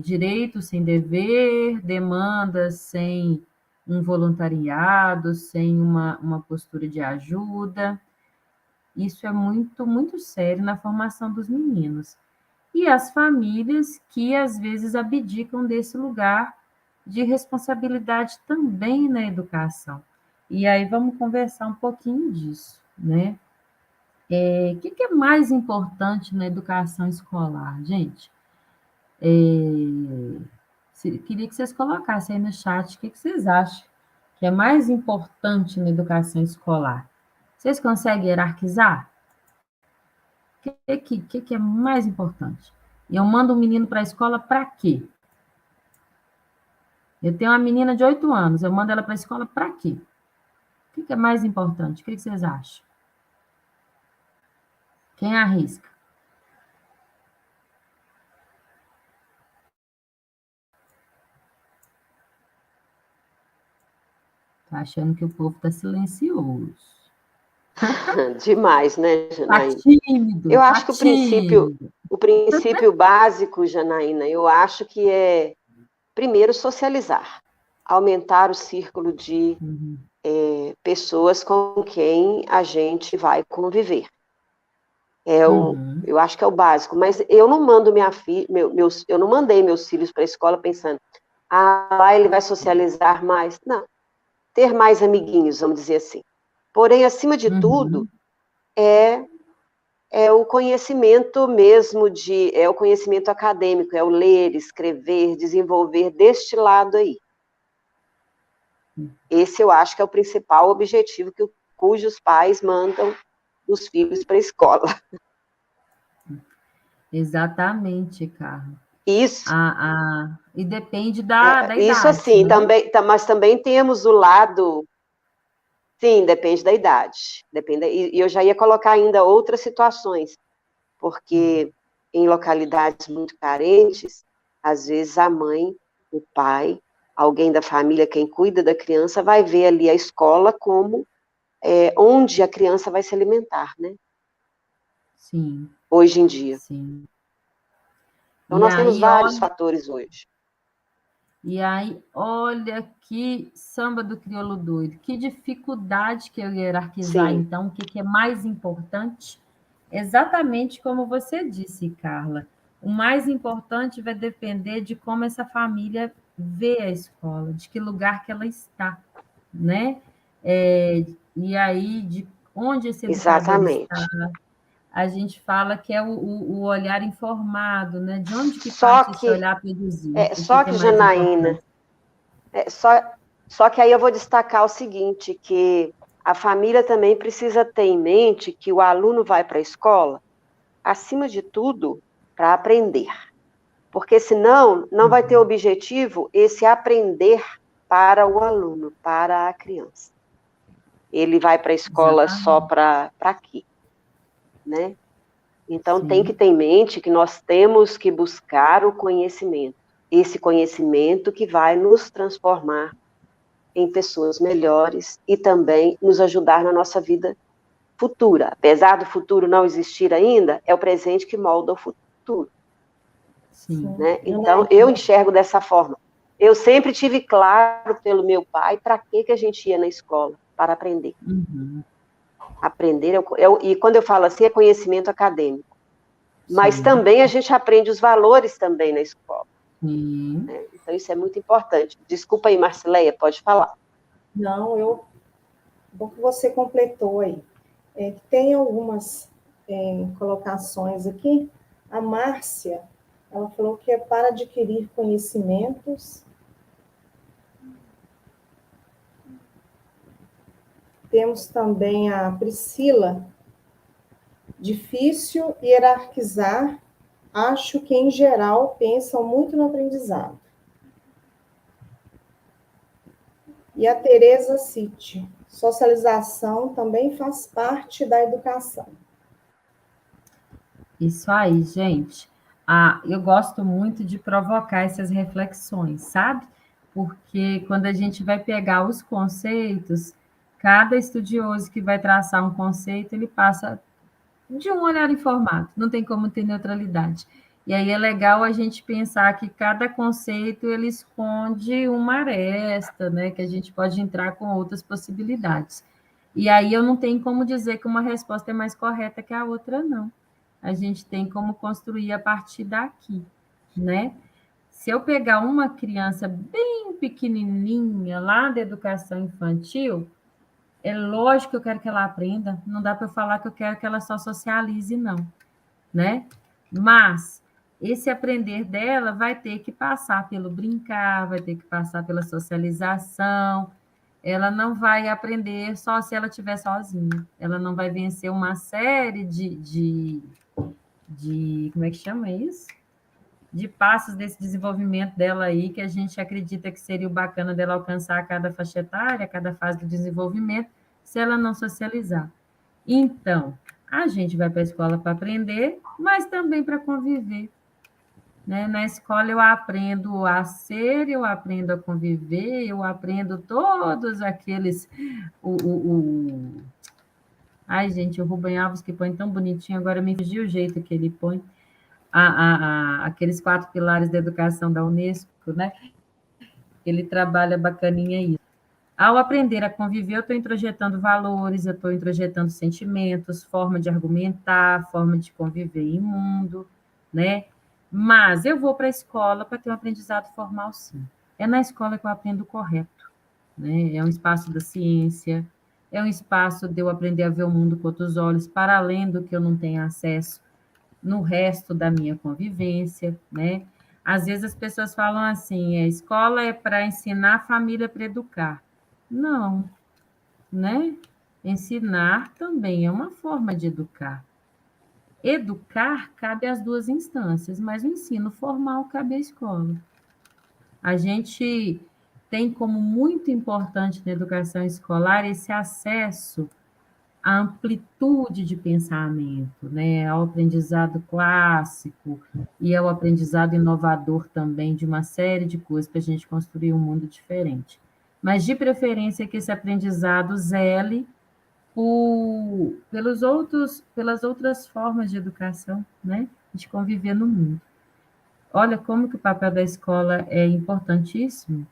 direito sem dever, demandas sem um voluntariado, sem uma postura de ajuda. Isso é muito, muito sério na formação dos meninos. E as famílias que, às vezes, abdicam desse lugar de responsabilidade também na educação. E aí vamos conversar um pouquinho disso, né? O que é mais importante na educação escolar, gente? Queria que vocês colocassem aí no chat o que vocês acham que é mais importante na educação escolar. Vocês conseguem hierarquizar? O que é mais importante? Eu mando um menino para a escola para quê? Eu tenho uma menina de 8 anos, eu mando ela para a escola para quê? O que é mais importante? O que vocês acham? Quem arrisca? Tô achando que o povo está silencioso. Demais, né, Está Janaína? tímido, Eu está acho que tímido. o princípio básico, Janaína, eu acho que é, primeiro, socializar, aumentar o círculo de Uhum. pessoas com quem a gente vai conviver. Uhum. Eu acho que é o básico, mas eu não mando eu não mandei meus filhos para a escola pensando, lá ele vai socializar mais. Não, ter mais amiguinhos, vamos dizer assim. Porém, acima de tudo, Uhum. é o conhecimento mesmo é o conhecimento acadêmico, é o ler, escrever, desenvolver deste lado aí. Esse eu acho que é o principal objetivo cujos pais mandam os filhos para a escola. Exatamente, Carla. Isso, E depende da isso idade, assim, né? mas também temos o lado, sim, depende da idade, e eu já ia colocar ainda outras situações, porque em localidades muito carentes, às vezes a mãe, o pai, alguém da família, quem cuida da criança, vai ver ali a escola como onde a criança vai se alimentar, né? Sim, Hoje em dia. sim. Então, E nós temos aí, vários olha, fatores hoje. olha que samba do crioulo doido. Que dificuldade que eu hierarquizar, Sim, então, o que é mais importante Exatamente como você disse, Carla. O mais importante vai depender de como essa família vê a escola, de que lugar que ela está, né? E aí, de onde esse educador está, Exatamente. a gente fala que é o olhar informado, né? De onde que Só parte esse que, olhar produzido, o que só que é que, mais Janaína, importante. é, só, só que aí eu vou destacar o seguinte, que a família também precisa ter em mente que o aluno vai para a escola, acima de tudo, para aprender. Porque senão não vai ter objetivo esse aprender para o aluno, para a criança. Ele vai para a escola só Exatamente, para quê, né? Então tem que sim. ter em mente que nós temos que buscar o conhecimento. Esse conhecimento que vai nos transformar em pessoas melhores e também nos ajudar na nossa vida futura. Apesar do futuro não existir ainda, é o presente que molda o futuro. Sim. Né? Então, eu Janaína, enxergo dessa forma. Eu sempre tive claro pelo meu pai para que a gente ia na escola, para aprender. Uhum. Aprender, e quando eu falo assim, é conhecimento acadêmico. Mas Sim. também a gente aprende os valores também na escola. Sim. Né? Então, isso é muito importante. Desculpa aí, Marcileia, pode falar. não, bom que você completou aí. Tem algumas colocações aqui. A Márcia, ela falou que é para adquirir conhecimentos. Temos também a Priscila. Difícil hierarquizar. Acho que, em geral, pensam muito no aprendizado. E a Tereza City. Socialização também faz parte da educação. Isso aí, gente. Eu gosto muito de provocar essas reflexões, sabe? Porque quando a gente vai pegar os conceitos, cada estudioso que vai traçar um conceito, ele passa de um olhar informado, não tem como ter neutralidade. E aí é legal a gente pensar que cada conceito ele esconde uma aresta, né? Que a gente pode entrar com outras possibilidades. E aí eu não tenho como dizer que uma resposta é mais correta que a outra, não. A gente tem como construir a partir daqui, né? Se eu pegar uma criança bem pequenininha lá da educação infantil, é lógico que eu quero que ela aprenda, não dá para eu falar que eu quero que ela só socialize, não, né? Mas esse aprender dela vai ter que passar pelo brincar, vai ter que passar pela socialização. Ela não vai aprender só se ela estiver sozinha. Ela não vai vencer uma série de como é que chama isso? De passos desse desenvolvimento dela aí, que a gente acredita que seria o bacana dela alcançar a cada faixa etária, a cada fase do desenvolvimento, se ela não socializar. Então, a gente vai para a escola para aprender, mas também para conviver. Né? Na escola eu aprendo a ser, eu aprendo a conviver, eu aprendo todos aqueles. Ai, gente, o Rubem Alves que põe tão bonitinho, agora me fugiu o jeito que ele põe. Aqueles 4 pilares da educação da Unesco, né? Ele trabalha bacaninha isso. Ao aprender a conviver, eu estou introjetando valores, eu estou introjetando sentimentos, forma de argumentar, forma de conviver em mundo, né? Mas eu vou para a escola para ter um aprendizado formal, sim. É na escola que eu aprendo o correto, né? É um espaço da ciência, é um espaço de eu aprender a ver o mundo com outros olhos, para além do que eu não tenho acesso no resto da minha convivência, né? Às vezes as pessoas falam assim, a escola é para ensinar, a família para educar. Não, né? Ensinar também é uma forma de educar. Educar cabe às duas instâncias, mas o ensino formal cabe à escola. A gente tem como muito importante na educação escolar esse acesso à amplitude de pensamento, né? Ao aprendizado clássico e ao aprendizado inovador também de uma série de coisas para a gente construir um mundo diferente. Mas, de preferência, que esse aprendizado zele pelas outras formas de educação, né? De conviver no mundo. Olha como que o papel da escola é importantíssimo.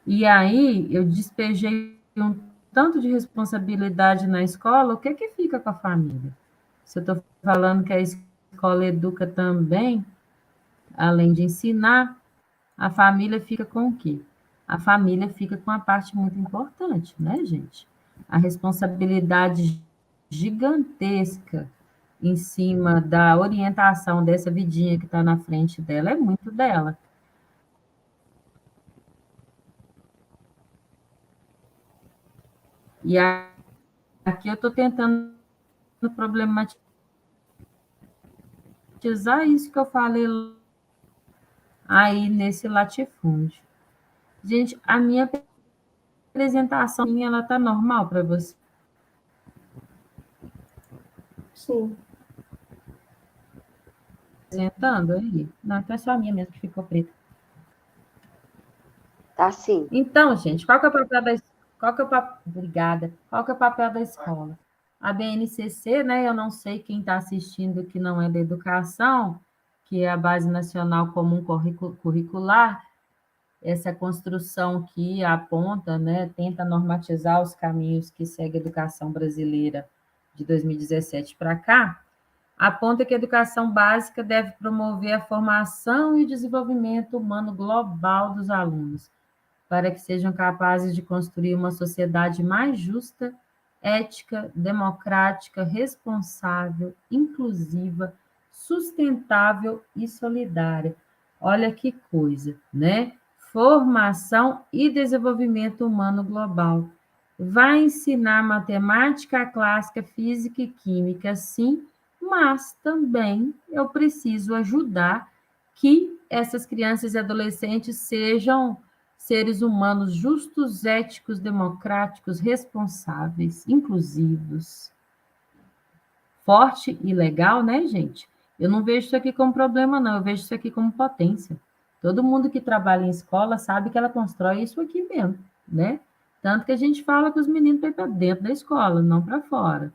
E aí eu despejei um tanto de responsabilidade na escola, o que é que fica com a família? Se eu estou falando que a escola educa também, além de ensinar, a família fica com o quê? A família fica com a parte muito importante, né, gente? A responsabilidade gigantesca em cima da orientação dessa vidinha que está na frente dela é muito dela. E aqui eu estou tentando problematizar isso que eu falei aí nesse latifúndio. Gente, a minha apresentação, ela tá normal para você? Sim. Apresentando aí? Não, então é só a minha mesmo que ficou preta. Tá sim. Então, gente, qual que é o papel da Obrigada. Qual que é o papel da escola? A BNCC, né? Eu não sei quem está assistindo que não é da educação, que é a Base Nacional Comum Curricular, essa construção que aponta, né, tenta normatizar os caminhos que segue a educação brasileira de 2017 para cá, aponta que a educação básica deve promover a formação e o desenvolvimento humano global dos alunos, para que sejam capazes de construir uma sociedade mais justa, ética, democrática, responsável, inclusiva, sustentável e solidária. Olha que coisa, né? Formação e desenvolvimento humano global. Vai ensinar matemática clássica, física e química, sim, mas também eu preciso ajudar que essas crianças e adolescentes sejam seres humanos justos, éticos, democráticos, responsáveis, inclusivos. Forte e legal, né, gente? Eu não vejo isso aqui como problema, não. Eu vejo isso aqui como potência. Todo mundo que trabalha em escola sabe que ela constrói isso aqui mesmo, né? Tanto que a gente fala que os meninos têm para dentro da escola, não para fora.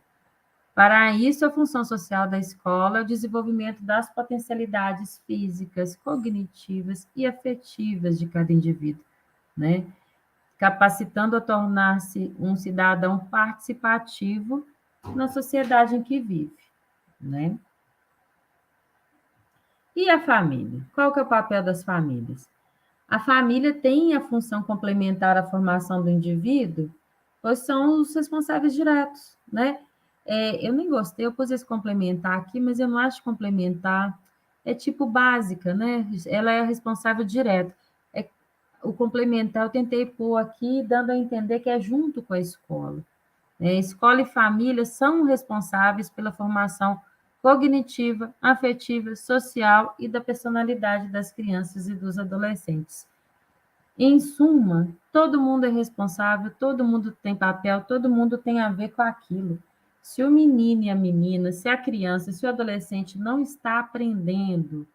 Para isso, a função social da escola é o desenvolvimento das potencialidades físicas, cognitivas e afetivas de cada indivíduo, né? Capacitando a tornar-se um cidadão participativo na sociedade em que vive, né? E a família? Qual que é o papel das famílias? A família tem a função complementar à formação do indivíduo, pois são os responsáveis diretos, né? Eu nem gostei, eu pus esse complementar aqui, mas eu não acho complementar, é tipo básica, né? Ela é a responsável direta. É, o complementar eu tentei pôr aqui, dando a entender que é junto com a escola. Escola e família são responsáveis pela formação cognitiva, afetiva, social e da personalidade das crianças e dos adolescentes. Em suma, todo mundo é responsável, todo mundo tem papel, todo mundo tem a ver com aquilo. Se o menino e a menina, se a criança, se o adolescente não está aprendendo,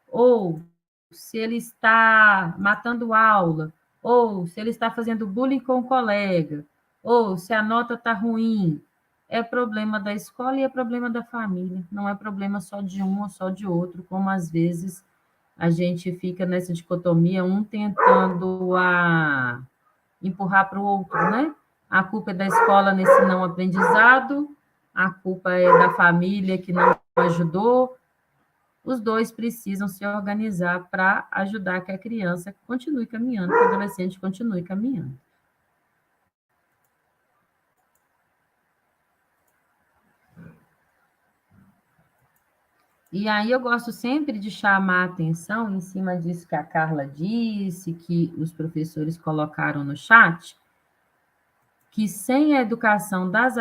ou se ele está matando aula, ou se ele está fazendo bullying com o colega, ou se a nota está ruim, é problema da escola e é problema da família. Não é problema só de um ou só de outro, como às vezes a gente fica nessa dicotomia, um tentando empurrar para o outro, né? A culpa é da escola nesse não aprendizado, a culpa é da família que não ajudou. Os dois precisam se organizar para ajudar que a criança continue caminhando, que o adolescente continue caminhando. E aí eu gosto sempre de chamar a atenção em cima disso que a Carla disse, que os professores colocaram no chat, que sem a educação das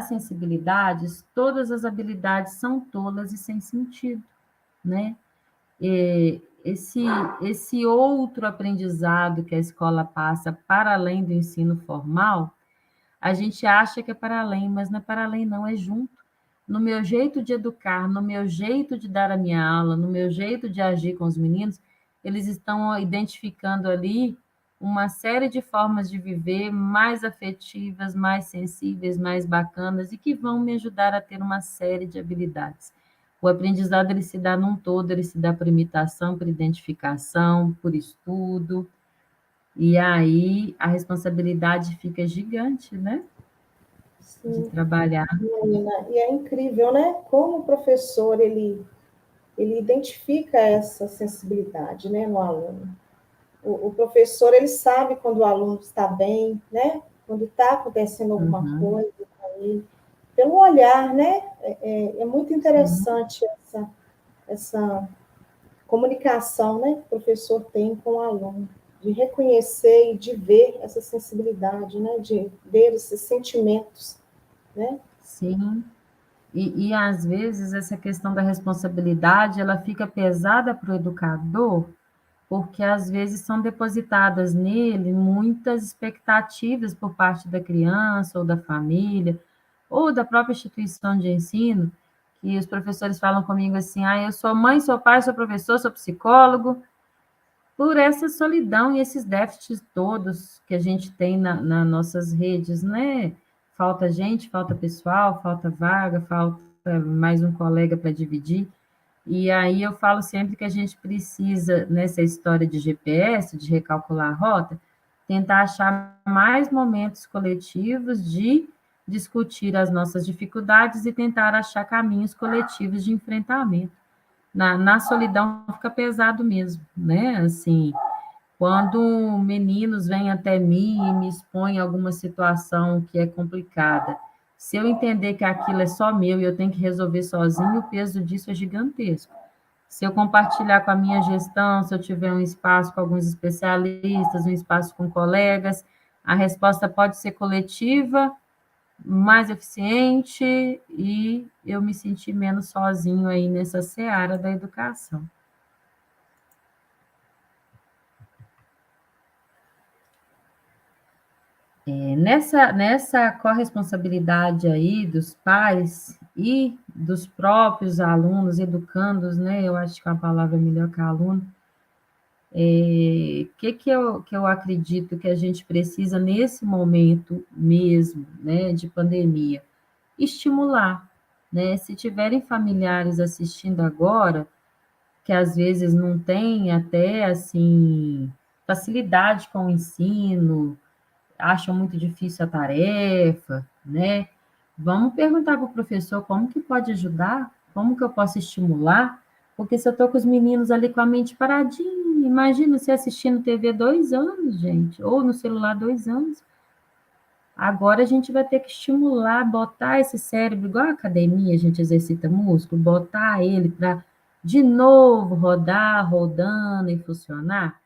sensibilidades, todas as habilidades são tolas e sem sentido, né? Esse outro aprendizado que a escola passa para além do ensino formal, a gente acha que é para além, mas não é para além, não, é junto. No meu jeito de educar, no meu jeito de dar a minha aula, no meu jeito de agir com os meninos, eles estão identificando ali uma série de formas de viver mais afetivas, mais sensíveis, mais bacanas e que vão me ajudar a ter uma série de habilidades. O aprendizado ele se dá num todo, ele se dá por imitação, por identificação, por estudo, e aí a responsabilidade fica gigante, né? de Sim, trabalhar. menina, e é incrível, né? Como o professor, ele identifica essa sensibilidade, né, no aluno. O professor, ele sabe quando o aluno está bem, né? Quando está acontecendo alguma Uhum, coisa com ele. Pelo olhar, né? É muito sim, interessante essa comunicação, né, que o professor tem com o aluno, de reconhecer e de ver essa sensibilidade, né, de ver esses sentimentos, né? sim. E às vezes essa questão da responsabilidade, ela fica pesada para o educador, porque às vezes são depositadas nele muitas expectativas por parte da criança ou da família, ou da própria instituição de ensino, que os professores falam comigo assim: ah, eu sou mãe, sou pai, sou professor, sou psicólogo, por essa solidão e esses déficits todos que a gente tem nas nossas redes, né? Falta gente, falta pessoal, falta vaga, falta mais um colega para dividir. E aí eu falo sempre que a gente precisa, nessa história de GPS, de recalcular a rota, tentar achar mais momentos coletivos de discutir as nossas dificuldades e tentar achar caminhos coletivos de enfrentamento. Na solidão fica pesado mesmo, né? Assim, quando meninos vêm até mim e me expõem alguma situação que é complicada, se eu entender que aquilo é só meu e eu tenho que resolver sozinho, o peso disso é gigantesco. Se eu compartilhar com a minha gestão, se eu tiver um espaço com alguns especialistas, um espaço com colegas, a resposta pode ser coletiva, mais eficiente e eu me sentir menos sozinho aí nessa seara da educação. Nessa corresponsabilidade aí dos pais e dos próprios alunos, educandos, né? Eu acho que a palavra é melhor que aluno. Que eu acredito que a gente precisa nesse momento mesmo, né, de pandemia? Estimular, né? Se tiverem familiares assistindo agora, que às vezes não têm até, assim, facilidade com o ensino, acham muito difícil a tarefa, né? Vamos perguntar para o professor como que pode ajudar, como que eu posso estimular, porque se eu estou com os meninos ali com a mente paradinha, imagina você assistindo TV 2 anos, gente, ou no celular 2 anos. Agora a gente vai ter que estimular, botar esse cérebro, igual a academia, a gente exercita músculo, botar ele para de novo rodar, rodando e funcionar.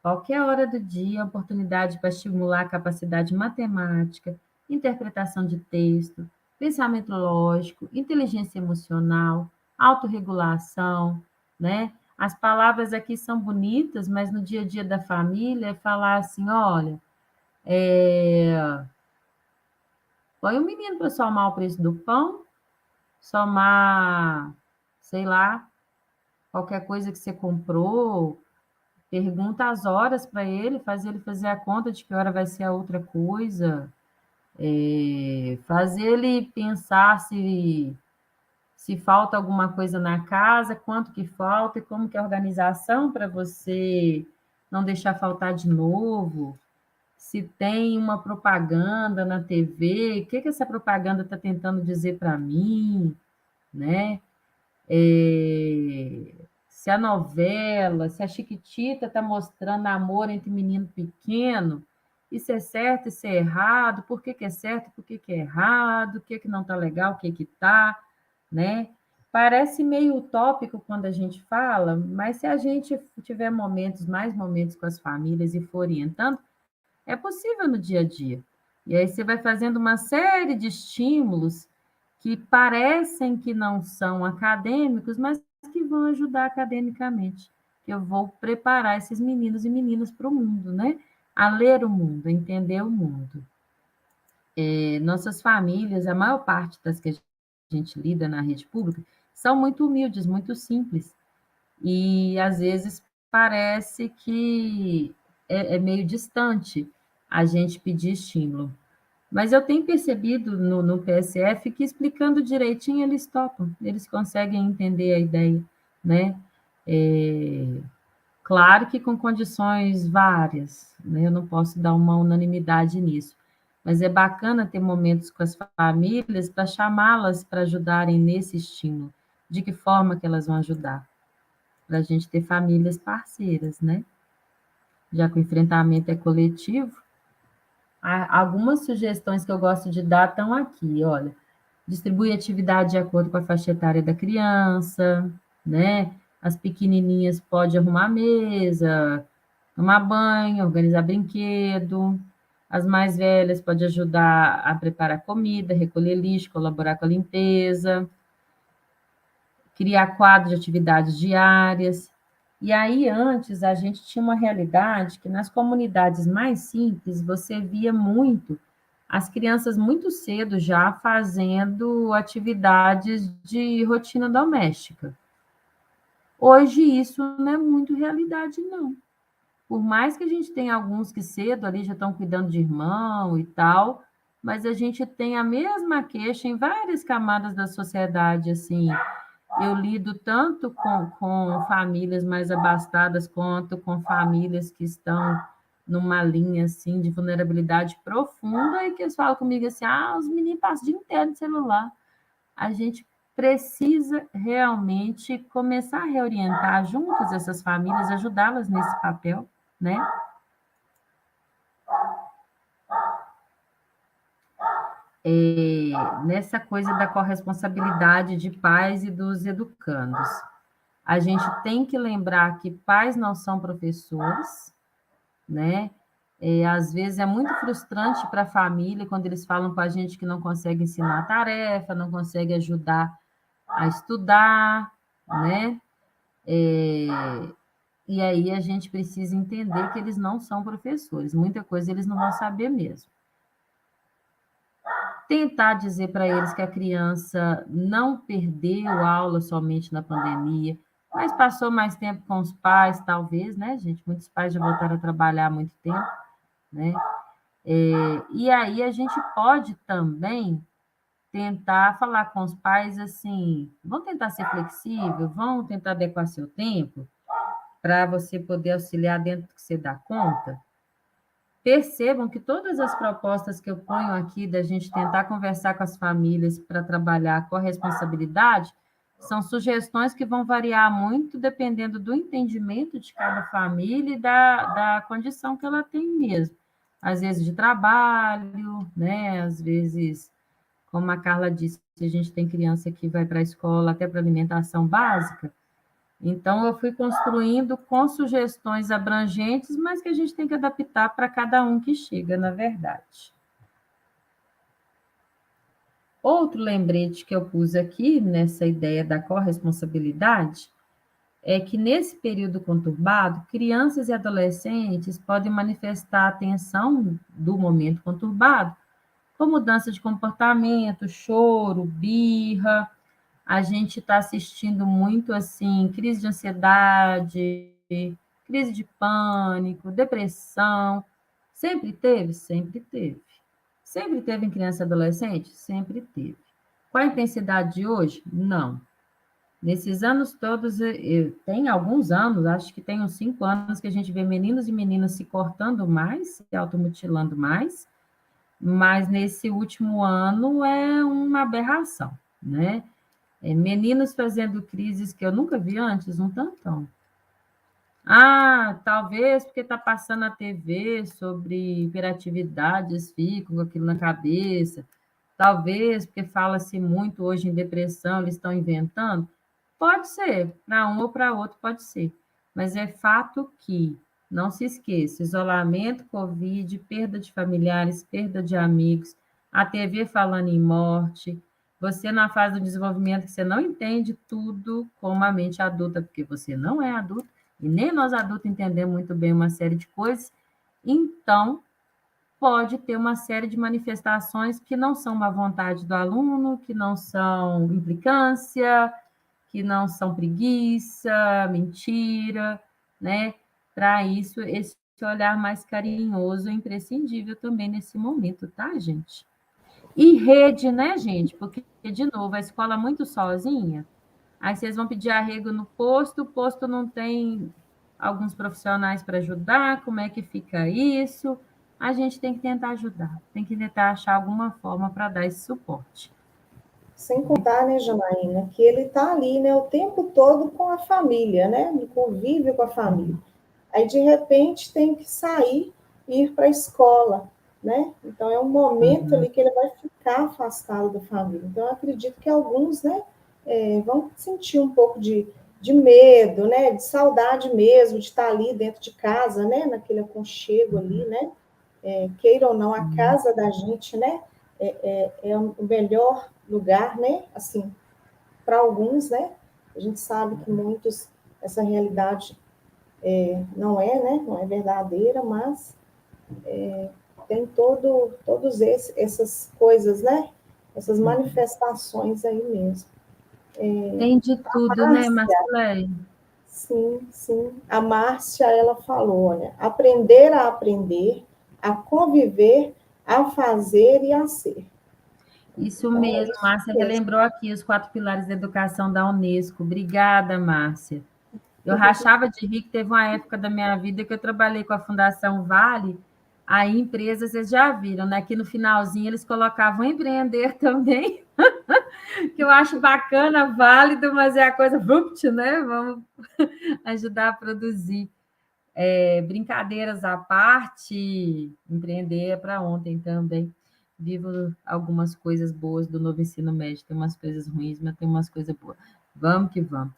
Qualquer hora do dia, oportunidade para estimular a capacidade matemática, interpretação de texto, pensamento lógico, inteligência emocional, autorregulação, né? As palavras aqui são bonitas, mas no dia a dia da família é falar assim, olha, põe o menino para somar o preço do pão, somar, sei lá, qualquer coisa que você comprou, pergunta as horas para ele, faz ele fazer a conta de que hora vai ser a outra coisa, faz ele pensar se falta alguma coisa na casa, quanto que falta e como que é a organização para você não deixar faltar de novo. Se tem uma propaganda na TV, o que que essa propaganda está tentando dizer para mim, né? É, se a novela, se a Chiquitita está mostrando amor entre menino pequeno, isso é certo, isso é errado, por que que é certo, por que que é errado, o que que não está legal, o que que está, né? Parece meio utópico quando a gente fala, mas se a gente tiver momentos, mais momentos com as famílias e for orientando, é possível no dia a dia. E aí você vai fazendo uma série de estímulos que parecem que não são acadêmicos, mas que vão ajudar academicamente. Eu vou preparar esses meninos e meninas para o mundo, né? A ler o mundo, a entender o mundo. Nossas famílias, a maior parte das que a gente lida na rede pública, são muito humildes, muito simples. E às vezes parece que é meio distante a gente pedir estímulo. Mas eu tenho percebido no PSF que explicando direitinho eles topam, eles conseguem entender a ideia, né? É, claro que com condições várias, né? Eu não posso dar uma unanimidade nisso, mas é bacana ter momentos com as famílias para chamá-las para ajudarem nesse estímulo. De que forma que elas vão ajudar? Para a gente ter famílias parceiras, né? Já que o enfrentamento é coletivo, algumas sugestões que eu gosto de dar estão aqui, olha. Distribui atividade de acordo com a faixa etária da criança, né? As pequenininhas podem arrumar a mesa, tomar banho, organizar brinquedo. As mais velhas podem ajudar a preparar comida, recolher lixo, colaborar com a limpeza, criar quadros de atividades diárias. E aí, antes, a gente tinha uma realidade que nas comunidades mais simples, você via muito as crianças muito cedo já fazendo atividades de rotina doméstica. Hoje, isso não é muito realidade, não. Por mais que a gente tenha alguns que cedo ali já estão cuidando de irmão e tal, mas a gente tem a mesma queixa em várias camadas da sociedade, assim. Eu lido tanto com famílias mais abastadas quanto com famílias que estão numa linha assim de vulnerabilidade profunda e que eles falam comigo assim: ah, os meninos passam o dia inteiro no celular. A gente precisa realmente começar a reorientar juntos essas famílias, ajudá-las nesse papel, né? Nessa coisa da corresponsabilidade de pais e dos educandos. A gente tem que lembrar que pais não são professores, né? Às vezes é muito frustrante para a família quando eles falam com a gente que não consegue ensinar a tarefa, não consegue ajudar a estudar, né? E aí a gente precisa entender que eles não são professores, muita coisa eles não vão saber mesmo. Tentar dizer para eles que a criança não perdeu aula somente na pandemia, mas passou mais tempo com os pais, talvez, né, gente? Muitos pais já voltaram a trabalhar há muito tempo, né? E aí a gente pode também tentar falar com os pais assim, vão tentar ser flexível, vão tentar adequar seu tempo para você poder auxiliar dentro do que você dá conta. Percebam que todas as propostas que eu ponho aqui da gente tentar conversar com as famílias para trabalhar a corresponsabilidade são sugestões que vão variar muito dependendo do entendimento de cada família e da condição que ela tem mesmo. Às vezes de trabalho, né? Às vezes, como a Carla disse, a gente tem criança que vai para a escola até para alimentação básica. Então, eu fui construindo com sugestões abrangentes, mas que a gente tem que adaptar para cada um que chega, na verdade. Outro lembrete que eu pus aqui, nessa ideia da corresponsabilidade, é que nesse período conturbado, crianças e adolescentes podem manifestar a tensão do momento conturbado, com mudança de comportamento, choro, birra. A gente está assistindo muito assim, crise de ansiedade, crise de pânico, depressão. Sempre teve? Sempre teve. Sempre teve em criança e adolescente? Sempre teve. Qual a intensidade de hoje? Não. Nesses anos todos, tem alguns anos, acho que tem uns 5 anos, que a gente vê meninos e meninas se cortando mais, se automutilando mais, mas nesse último ano é uma aberração, né? Meninos fazendo crises que eu nunca vi antes, um tantão. Ah, talvez porque está passando na TV sobre hiperatividades, ficam com aquilo na cabeça. Talvez porque fala-se muito hoje em depressão, eles estão inventando. Pode ser, para um ou para outro pode ser. Mas é fato que, não se esqueça, isolamento, Covid, perda de familiares, perda de amigos, a TV falando em morte, você na fase do desenvolvimento que você não entende tudo como a mente adulta, porque você não é adulto, e nem nós adultos entendemos muito bem uma série de coisas, então pode ter uma série de manifestações que não são uma vontade do aluno, que não são implicância, que não são preguiça, mentira, né? Para isso, esse olhar mais carinhoso é imprescindível também nesse momento, tá, gente? E rede, né, gente? Porque, de novo, a escola muito sozinha, aí vocês vão pedir arrego no posto, o posto não tem alguns profissionais para ajudar, como é que fica isso? a gente tem que tentar ajudar, tem que tentar achar alguma forma para dar esse suporte. Sem contar, né, Janaína, que ele está ali, né, o tempo todo com a família, né, no convívio com a família. Aí, de repente, tem que sair e ir para a escola, né? Então, é um momento ali que ele vai ficar afastado da família. Então, eu acredito que alguns, né, vão sentir um pouco de medo, né, de saudade mesmo, de estar ali dentro de casa, né, naquele aconchego ali, né? Queira ou não, a casa da gente, né, é o melhor lugar, né, assim, para alguns, né? A gente sabe que muitos, essa realidade não é, né? Não é verdadeira, mas tem todos essas coisas, né? Essas manifestações aí mesmo. Tem de tudo, né, Márcia, Marcelo? sim, sim. A Márcia, ela falou, olha, aprender a aprender, a conviver, a fazer e a ser. Isso Então, é mesmo, isso Márcia mesmo. relembrou aqui os 4 pilares da educação da Unesco. Obrigada, Márcia. Eu rachava de rir que teve uma época da minha vida que eu trabalhei com a Fundação Vale, aí empresas, vocês já viram, né? Que no finalzinho eles colocavam empreender também, que eu acho bacana, válido, mas é a coisa, né? Vamos ajudar a produzir. Brincadeiras à parte, empreender é para ontem também. Vivo algumas coisas boas do novo ensino médio, tem umas coisas ruins, mas tem umas coisas boas. Vamos que vamos.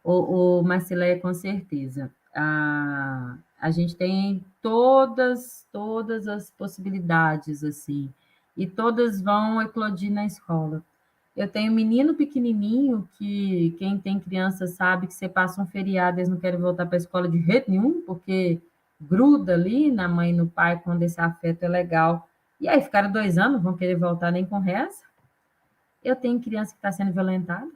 O Marcileia, com certeza. A gente tem todas as possibilidades, assim, e todas vão eclodir na escola. Eu tenho um menino pequenininho que quem tem criança sabe que você passa um feriado, eles não querem voltar para a escola de jeito nenhum, porque gruda ali na mãe e no pai quando esse afeto é legal. E aí ficaram 2 anos, não vão querer voltar nem com reza. Eu tenho criança que está sendo violentada,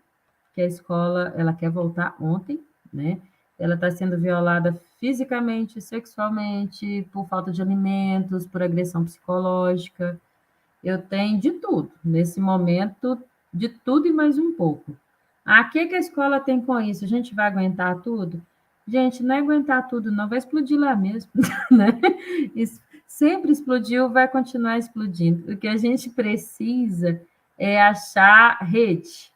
que a escola ela quer voltar ontem, né? Ela está sendo violada fisicamente, sexualmente, por falta de alimentos, por agressão psicológica. Eu tenho de tudo, nesse momento, de tudo e mais um pouco. O que a escola tem com isso? A gente vai aguentar tudo? Gente, não é aguentar tudo, não, vai explodir lá mesmo, né? Isso sempre explodiu, vai continuar explodindo. O que a gente precisa é achar rede.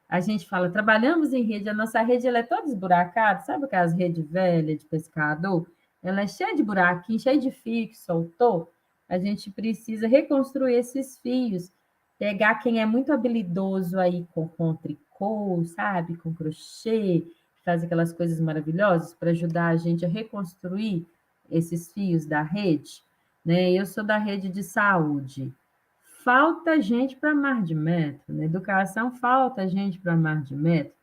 A gente fala, trabalhamos em rede, a nossa rede ela é toda esburacada, sabe aquelas redes velhas de pescador? Ela é cheia de buraquinhos, cheia de fio que soltou. A gente precisa reconstruir esses fios, pegar quem é muito habilidoso aí com tricô, sabe? Com crochê, que faz aquelas coisas maravilhosas para ajudar a gente a reconstruir esses fios da rede, né? Eu sou da rede de saúde. Falta gente para mar de metro. Na educação, falta gente para mar de metro.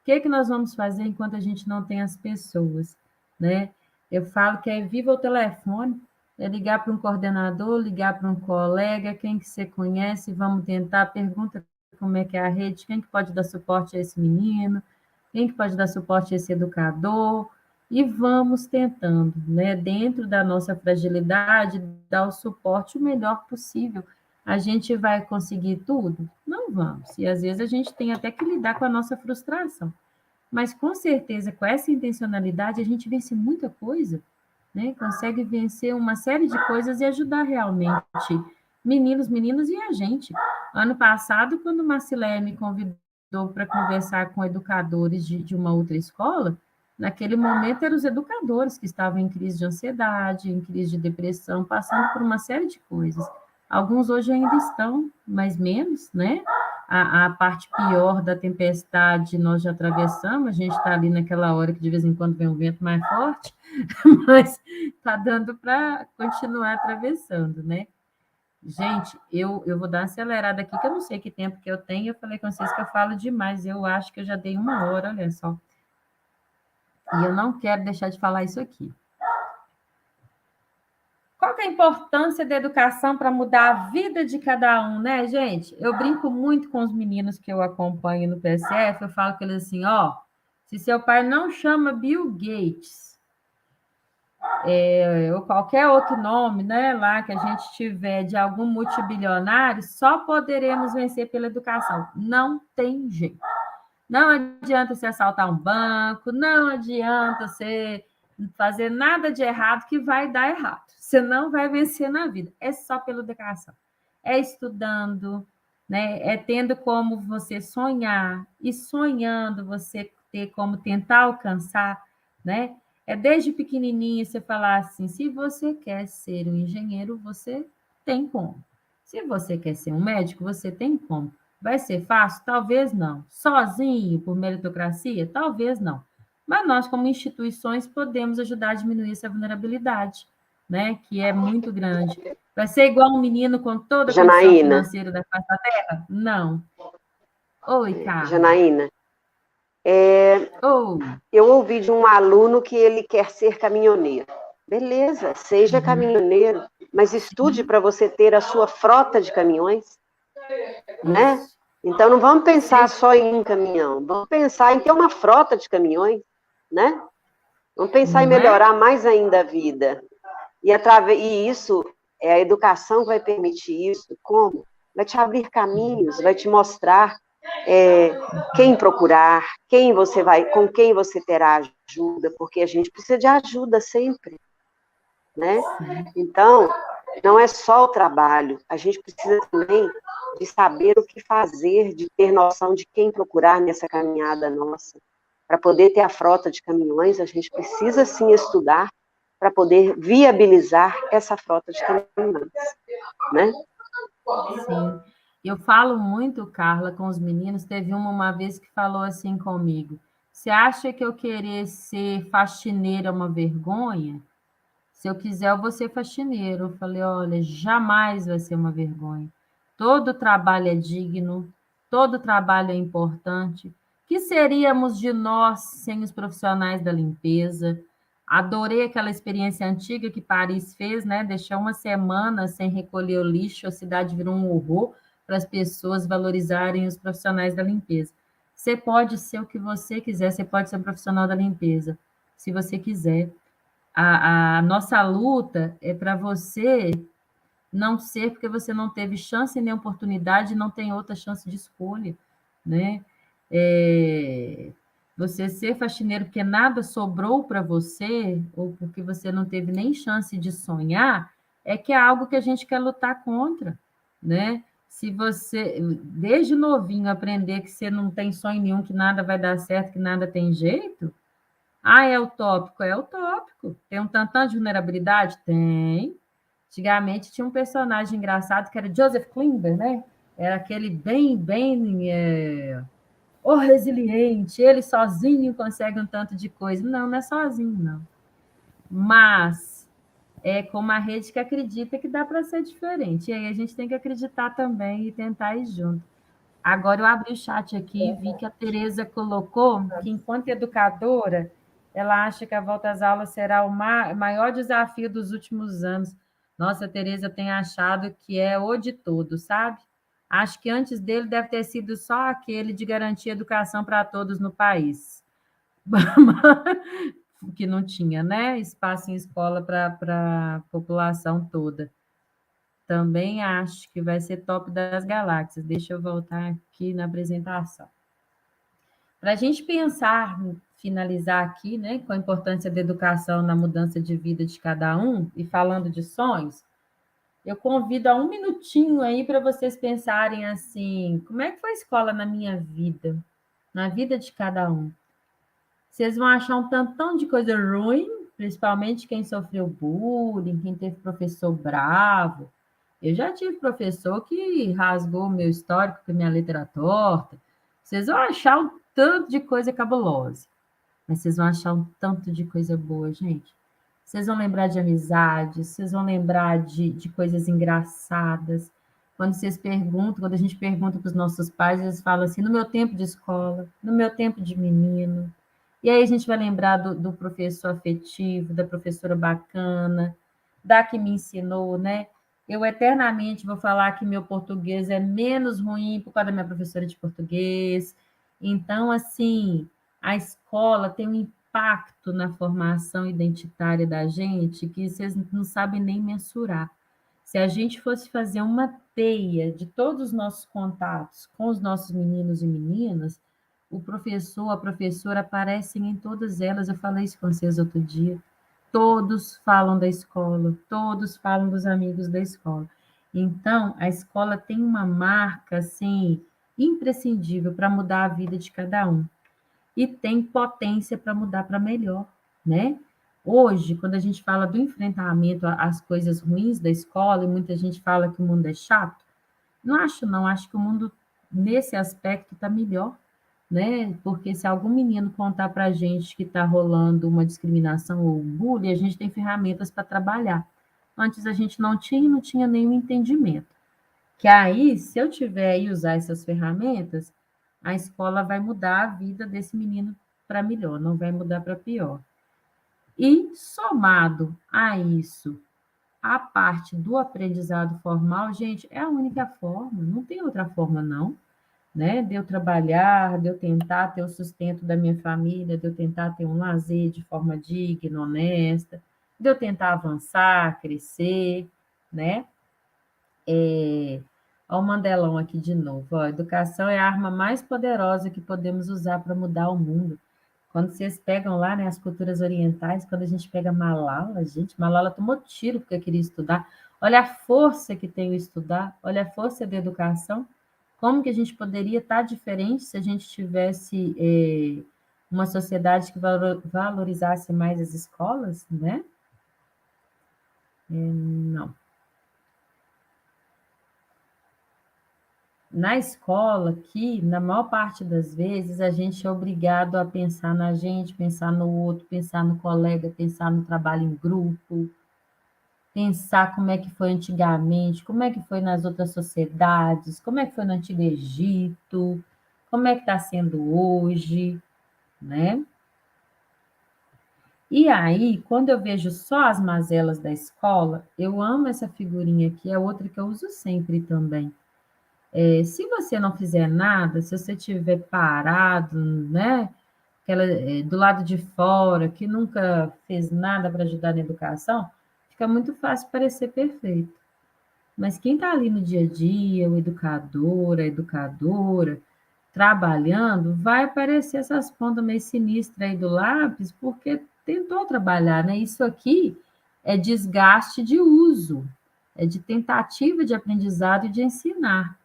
O que é que nós vamos fazer enquanto a gente não tem as pessoas, né? Eu falo que é viva o telefone, é ligar para um coordenador, ligar para um colega, quem que você conhece, vamos tentar, pergunta como é que é a rede, quem que pode dar suporte a esse menino, quem que pode dar suporte a esse educador, e vamos tentando, né, dentro da nossa fragilidade, dar o suporte o melhor possível. A gente vai conseguir tudo? Não vamos. E às vezes a gente tem até que lidar com a nossa frustração. Mas com certeza, com essa intencionalidade, a gente vence muita coisa, né? Consegue vencer uma série de coisas e ajudar realmente meninos, meninas e a gente. Ano passado, quando o Marcilé me convidou para conversar com educadores de uma outra escola, naquele momento eram os educadores que estavam em crise de ansiedade, em crise de depressão, passando por uma série de coisas. Alguns hoje ainda estão, mas menos, né? A parte pior da tempestade nós já atravessamos, a gente está ali naquela hora que de vez em quando vem um vento mais forte, mas está dando para continuar atravessando, né? Gente, eu vou dar uma acelerada aqui, que eu não sei que tempo que eu tenho, eu falei com vocês que eu falo demais, eu acho que eu já dei 1 hora, olha só. E eu não quero deixar de falar isso aqui. Qual que é a importância da educação para mudar a vida de cada um, né, gente? Eu brinco muito com os meninos que eu acompanho no PSF, eu falo com eles assim, ó, se seu pai não chama Bill Gates, ou qualquer outro nome, né, lá que a gente tiver de algum multibilionário, só poderemos vencer pela educação. Não tem jeito. Não adianta você assaltar um banco, não adianta você fazer nada de errado que vai dar errado. Você não vai vencer na vida. É só pela educação. É estudando, né? É tendo como você sonhar e sonhando você ter como tentar alcançar, né? É desde pequenininho você falar assim, se você quer ser um engenheiro, você tem como. Se você quer ser um médico, você tem como. Vai ser fácil? Talvez não. Sozinho, por meritocracia? Talvez não. Mas nós, como instituições, podemos ajudar a diminuir essa vulnerabilidade, né? Que é muito grande. Vai ser igual um menino com toda a condição Janaína, financeira da face da terra? Não. Oi, Carla. Janaína, Oi. eu ouvi de um aluno que ele quer ser caminhoneiro. Beleza, seja Uhum. caminhoneiro, mas estude Sim, para você ter a sua frota de caminhões, né? isso. Então não vamos pensar Seja, só em um caminhão, vamos pensar em ter uma frota de caminhões, né? Vamos pensar em não é? melhorar mais ainda a vida. E isso é a educação que vai permitir isso. Como? Vai te abrir caminhos, vai te mostrar quem procurar, com quem você terá ajuda, porque a gente precisa de ajuda sempre, né? Sim. Então, não é só o trabalho, a gente precisa também de saber o que fazer, de ter noção de quem procurar nessa caminhada nossa. Para poder ter a frota de caminhões, a gente precisa sim estudar para poder viabilizar essa frota de caminhões, né? Sim. Eu falo muito, Carla, com os meninos. Teve uma vez que falou assim comigo: Você acha que eu querer ser faxineira é uma vergonha? Se eu quiser, eu vou ser faxineiro. Eu falei: Olha, jamais vai ser uma vergonha. Todo trabalho é digno, todo trabalho é importante. Que seríamos de nós sem os profissionais da limpeza? Adorei aquela experiência antiga que Paris fez, né? Deixar uma semana sem recolher o lixo, a cidade virou um horror para as pessoas valorizarem os profissionais da limpeza. Você pode ser o que você quiser, você pode ser um profissional da limpeza, se você quiser. A nossa luta é para você não ser, porque você não teve chance nem oportunidade, não tem outra chance de escolha, né? É, você ser faxineiro porque nada sobrou para você, ou porque você não teve nem chance de sonhar, é que é algo que a gente quer lutar contra, né? Se você, desde novinho, aprender que você não tem sonho nenhum, que nada vai dar certo, que nada tem jeito, é utópico? É utópico. Tem um tantão de vulnerabilidade? Tem. Antigamente tinha um personagem engraçado que era Joseph Klimber, né? Era aquele o resiliente, ele sozinho consegue um tanto de coisa. Não, não é sozinho, não. Mas é como a rede que acredita que dá para ser diferente. E aí a gente tem que acreditar também e tentar ir junto. Agora eu abri o chat aqui e vi que a Tereza colocou que, enquanto educadora, ela acha que a volta às aulas será o maior desafio dos últimos anos. Nossa, a Tereza tem achado que é o de tudo, sabe? Acho que antes dele deve ter sido só aquele de garantir educação para todos no país, que não tinha, né? Espaço em escola para a população toda. Também acho que vai ser top das galáxias. Deixa eu voltar aqui na apresentação. Para a gente pensar, finalizar aqui, né, com a importância da educação na mudança de vida de cada um, e falando de sonhos, eu convido a um minutinho aí para vocês pensarem assim: como é que foi a escola na minha vida, na vida de cada um? Vocês vão achar um tantão de coisa ruim, principalmente quem sofreu bullying, quem teve professor bravo. Eu já tive professor que rasgou o meu histórico com a minha letra torta. Vocês vão achar um tanto de coisa cabulosa, mas vocês vão achar um tanto de coisa boa, gente. Vocês vão lembrar de amizades, vocês vão lembrar de coisas engraçadas. Quando a gente pergunta para os nossos pais, eles falam assim: no meu tempo de escola, no meu tempo de menino. E aí a gente vai lembrar do professor afetivo, da professora bacana, da que me ensinou, né? Eu eternamente vou falar que meu português é menos ruim por causa da minha professora de português. Então, assim, a escola tem um impacto na formação identitária da gente que vocês não sabem nem mensurar. Se a gente fosse fazer uma teia de todos os nossos contatos com os nossos meninos e meninas, o professor, a professora aparecem em todas elas. Eu falei isso com vocês outro dia. Todos falam da escola, todos falam dos amigos da escola. Então, a escola tem uma marca, assim, imprescindível para mudar a vida de cada um. E tem potência para mudar para melhor, né? Hoje, quando a gente fala do enfrentamento às coisas ruins da escola, e muita gente fala que o mundo é chato, não, acho que o mundo, nesse aspecto, está melhor, né? Porque se algum menino contar para a gente que está rolando uma discriminação ou bullying, a gente tem ferramentas para trabalhar. Antes a gente não tinha nenhum entendimento. Que aí, se eu tiver e usar essas ferramentas, a escola vai mudar a vida desse menino para melhor, não vai mudar para pior. E somado a isso, a parte do aprendizado formal, gente, é a única forma, não tem outra forma, não, né? De eu trabalhar, de eu tentar ter o sustento da minha família, de eu tentar ter um lazer de forma digna, honesta, de eu tentar avançar, crescer, né? Olha o Mandelão aqui de novo. Ó, educação é a arma mais poderosa que podemos usar para mudar o mundo. Quando vocês pegam lá, né, as culturas orientais, quando a gente pega Malala, gente, Malala tomou tiro porque queria estudar. Olha a força que tem o estudar, olha a força da educação. Como que a gente poderia estar diferente se a gente tivesse uma sociedade que valorizasse mais as escolas, né? Não. Na escola, aqui, na maior parte das vezes, a gente é obrigado a pensar na gente, pensar no outro, pensar no colega, pensar no trabalho em grupo, pensar como é que foi antigamente, como é que foi nas outras sociedades, como é que foi no Antigo Egito, como é que está sendo hoje, né? E aí, quando eu vejo só as mazelas da escola, eu amo essa figurinha aqui, é outra que eu uso sempre também. Se você não fizer nada, se você estiver parado, né, do lado de fora, que nunca fez nada para ajudar na educação, fica muito fácil parecer perfeito. Mas quem está ali no dia a dia, o educador, a educadora, trabalhando, vai aparecer essas pontas meio sinistras aí do lápis, porque tentou trabalhar, né? Isso aqui é desgaste de uso, é de tentativa de aprendizado e de ensinar,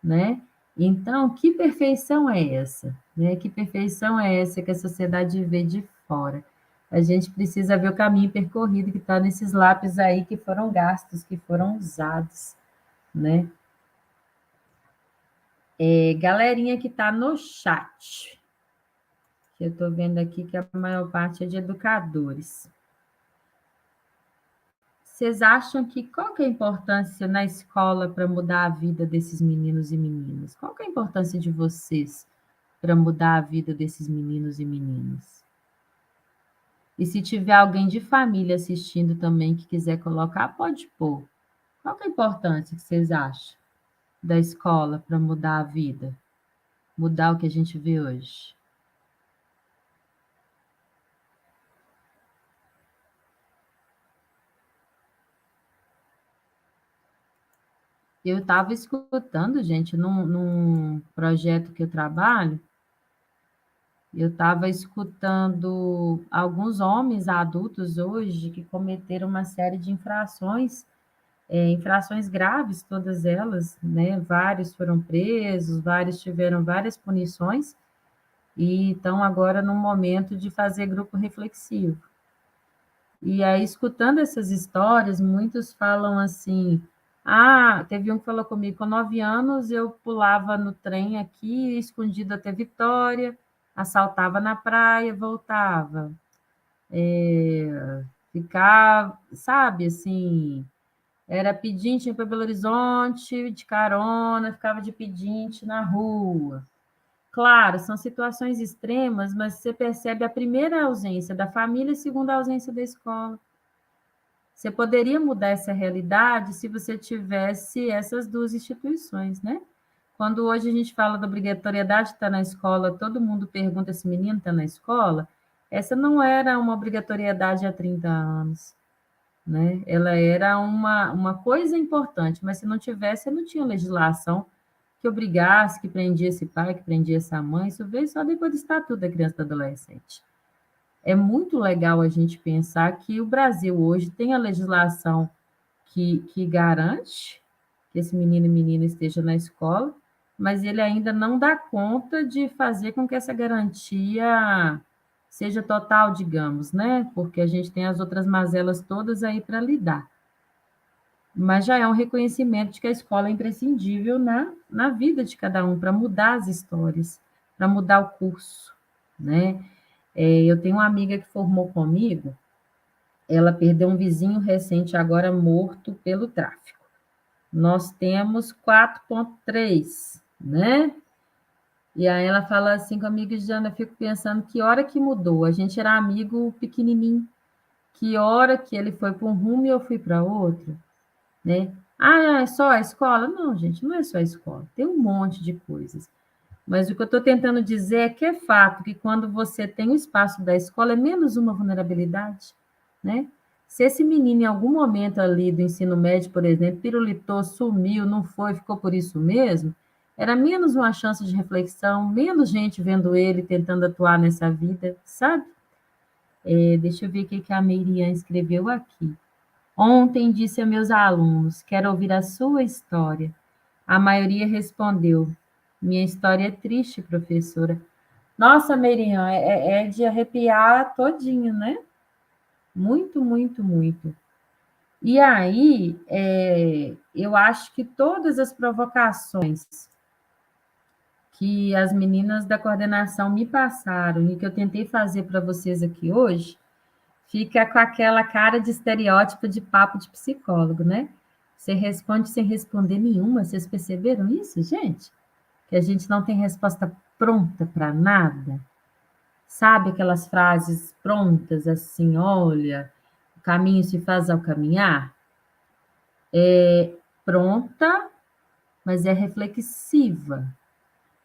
né? Então, que perfeição é essa? Né? Que perfeição é essa que a sociedade vê de fora? A gente precisa ver o caminho percorrido que está nesses lápis aí que foram gastos, que foram usados, né? Galerinha que está no chat, que eu estou vendo aqui que a maior parte é de educadores. Vocês acham que qual que é a importância na escola para mudar a vida desses meninos e meninas? Qual que é a importância de vocês para mudar a vida desses meninos e meninas? E se tiver alguém de família assistindo também que quiser colocar, pode pôr. Qual que é a importância que vocês acham da escola para mudar a vida? Mudar o que a gente vê hoje? Eu estava escutando, gente, num projeto que eu trabalho, eu estava escutando alguns homens adultos hoje que cometeram uma série de infrações, infrações graves, todas elas, né? Vários foram presos, vários tiveram várias punições e estão agora num momento de fazer grupo reflexivo. E aí, escutando essas histórias, muitos falam assim: ah, teve um que falou comigo, com 9 anos eu pulava no trem aqui, escondido até Vitória, assaltava na praia, voltava. Ficar, sabe, assim, era pedinte para Belo Horizonte, de carona, ficava de pedinte na rua. Claro, são situações extremas, mas você percebe a primeira ausência da família e a segunda ausência da escola. Você poderia mudar essa realidade se você tivesse essas duas instituições, né? Quando hoje a gente fala da obrigatoriedade de estar na escola, todo mundo pergunta se menino está na escola, essa não era uma obrigatoriedade há 30 anos, né? Ela era uma coisa importante, mas se não tivesse, não tinha legislação que obrigasse, que prendia esse pai, que prendia essa mãe. Isso veio só depois do Estatuto da Criança e do Adolescente. É muito legal a gente pensar que o Brasil hoje tem a legislação que garante que esse menino e menina esteja na escola, mas ele ainda não dá conta de fazer com que essa garantia seja total, digamos, né? Porque a gente tem as outras mazelas todas aí para lidar. Mas já é um reconhecimento de que a escola é imprescindível na vida de cada um, para mudar as histórias, para mudar o curso, né? Eu tenho uma amiga que formou comigo, ela perdeu um vizinho recente, agora morto pelo tráfico. Nós temos 4,3, né? E aí ela fala assim comigo, Jana, eu fico pensando que hora que mudou. A gente era amigo pequenininho. Que hora que ele foi para um rumo e eu fui para outro, né? Ah, é só a escola? Não, gente, não é só a escola. Tem um monte de coisas. Mas o que eu estou tentando dizer é que é fato que quando você tem o espaço da escola, é menos uma vulnerabilidade, né? Se esse menino, em algum momento ali do ensino médio, por exemplo, pirulitou, sumiu, não foi, ficou por isso mesmo, era menos uma chance de reflexão, menos gente vendo ele tentando atuar nessa vida, sabe? Deixa eu ver o que a Miriam escreveu aqui. Ontem disse a meus alunos, quero ouvir a sua história. A maioria respondeu, minha história é triste, professora. Nossa, Miriam, é de arrepiar todinho, né? Muito, muito, muito. E aí, eu acho que todas as provocações que as meninas da coordenação me passaram e que eu tentei fazer para vocês aqui hoje, fica com aquela cara de estereótipo de papo de psicólogo, né? Você responde sem responder nenhuma. Vocês perceberam isso, gente? Que a gente não tem resposta pronta para nada. Sabe aquelas frases prontas assim, olha, o caminho se faz ao caminhar? Pronta, mas é reflexiva.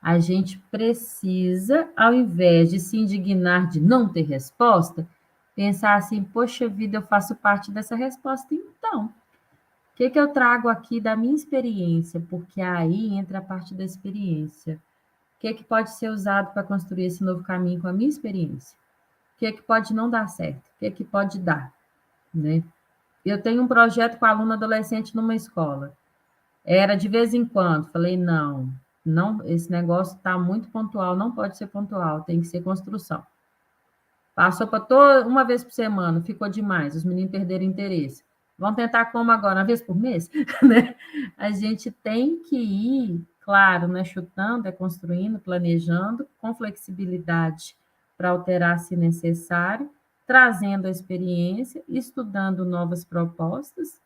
A gente precisa, ao invés de se indignar de não ter resposta, pensar assim, poxa vida, eu faço parte dessa resposta, então. O que eu trago aqui da minha experiência? Porque aí entra a parte da experiência. O que pode ser usado para construir esse novo caminho com a minha experiência? O que pode não dar certo? O que pode dar? Né? Eu tenho um projeto com aluno adolescente numa escola. Era de vez em quando. Falei, não, esse negócio está muito pontual, não pode ser pontual, tem que ser construção. Passou para uma vez por semana, ficou demais, os meninos perderam interesse. Vão tentar como agora, uma vez por mês? Né? A gente tem que ir, claro, né, chutando, construindo, planejando, com flexibilidade para alterar se necessário, trazendo a experiência, estudando novas propostas.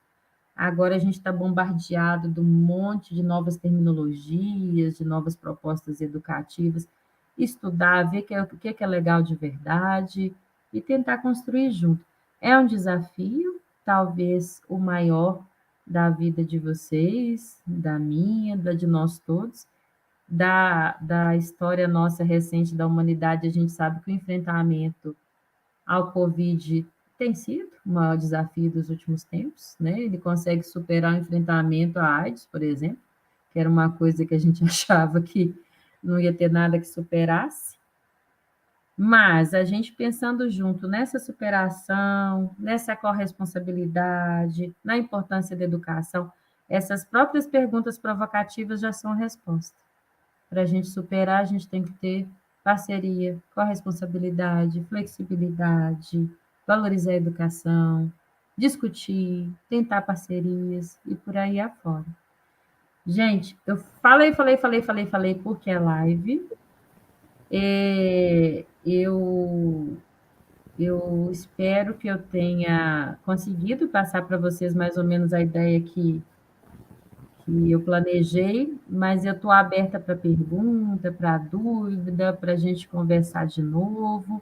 Agora a gente está bombardeado de um monte de novas terminologias, de novas propostas educativas, estudar, ver o que é legal de verdade e tentar construir junto. É um desafio, talvez o maior da vida de vocês, da minha, da de nós todos, da história nossa recente da humanidade. A gente sabe que o enfrentamento ao Covid tem sido o maior desafio dos últimos tempos, né? Ele consegue superar o enfrentamento à AIDS, por exemplo, que era uma coisa que a gente achava que não ia ter nada que superasse. Mas a gente pensando junto nessa superação, nessa corresponsabilidade, na importância da educação, essas próprias perguntas provocativas já são a resposta. Para a gente superar, a gente tem que ter parceria, corresponsabilidade, flexibilidade, valorizar a educação, discutir, tentar parcerias e por aí afora. Gente, eu falei, porque é live. Eu espero que eu tenha conseguido passar para vocês mais ou menos a ideia que eu planejei, mas eu estou aberta para pergunta, para dúvida, para a gente conversar de novo,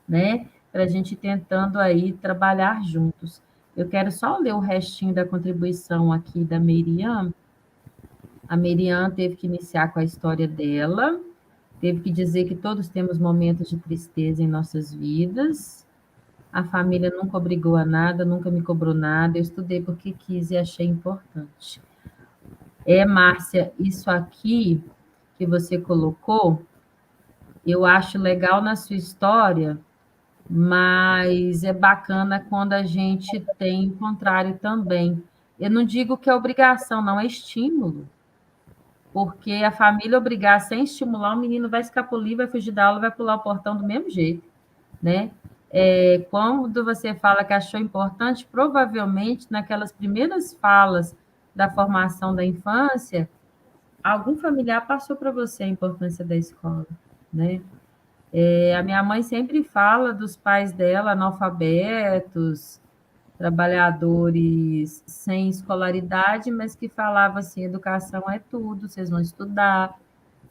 né? Para a gente tentando aí trabalhar juntos. Eu quero só ler o restinho da contribuição aqui da Miriam. A Miriam teve que iniciar com a história dela, teve que dizer que todos temos momentos de tristeza em nossas vidas. A família nunca obrigou a nada, nunca me cobrou nada. Eu estudei porque quis e achei importante. Márcia, isso aqui que você colocou, eu acho legal na sua história, mas é bacana quando a gente tem o contrário também. Eu não digo que é obrigação, não, é estímulo. Porque a família obrigar sem estimular, o menino vai escapulir, vai fugir da aula, vai pular o portão do mesmo jeito, né? Quando você fala que achou importante, provavelmente naquelas primeiras falas da formação da infância, algum familiar passou para você a importância da escola, né? A minha mãe sempre fala dos pais dela, analfabetos, trabalhadores sem escolaridade, mas que falava assim: educação é tudo, vocês vão estudar,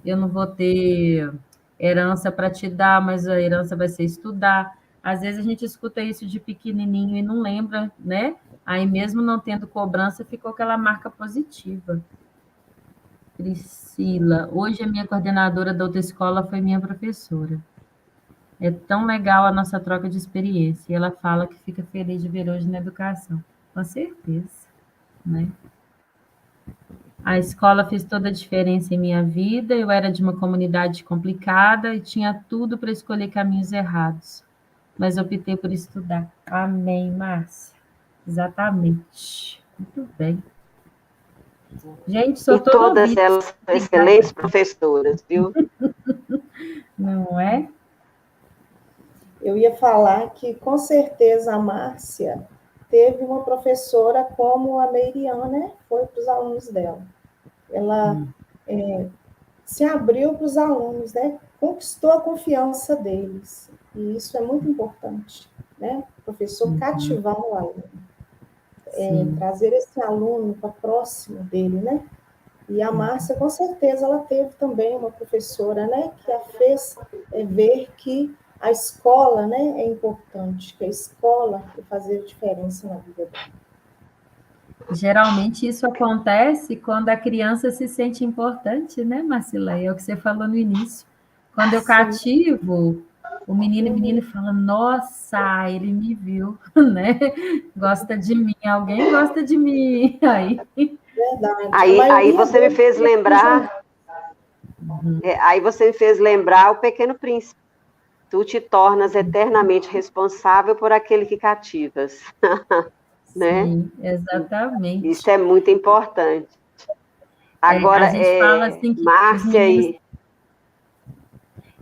eu não vou ter herança para te dar, mas a herança vai ser estudar. Às vezes a gente escuta isso de pequenininho e não lembra, né? Aí mesmo não tendo cobrança, ficou aquela marca positiva. Priscila, hoje a minha coordenadora da outra escola foi minha professora. É tão legal a nossa troca de experiência. E ela fala que fica feliz de ver hoje na educação. Com certeza, né? A escola fez toda a diferença em minha vida. Eu era de uma comunidade complicada e tinha tudo para escolher caminhos errados. Mas optei por estudar. Amém, Márcia. Exatamente. Muito bem. Gente, sou E todo todas ouvido. elas são Obrigada. excelentes professoras, viu? Não é? Eu ia falar que, com certeza, a Márcia teve uma professora como a Meiriana, né? Foi para os alunos dela. Ela se abriu para os alunos, né? Conquistou a confiança deles. E isso é muito importante, né? O professor cativar o aluno. Trazer esse aluno para próximo dele, né? E a Márcia, com certeza, ela teve também uma professora, né? Que a fez ver que a escola, né, é importante, que a escola vai fazer diferença na vida dela. Geralmente isso acontece quando a criança se sente importante, né, Marcileia? É o que você falou no início. Quando eu cativo, o menino e menina fala, nossa, ele me viu, né? Gosta de mim, alguém gosta de mim. Verdade. Aí você me fez lembrar. Aí você me fez lembrar o Pequeno Príncipe. Tu te tornas eternamente responsável por aquele que cativas. Né? Sim, exatamente. Isso é muito importante. Agora, a gente fala assim que Márcia meninos... e...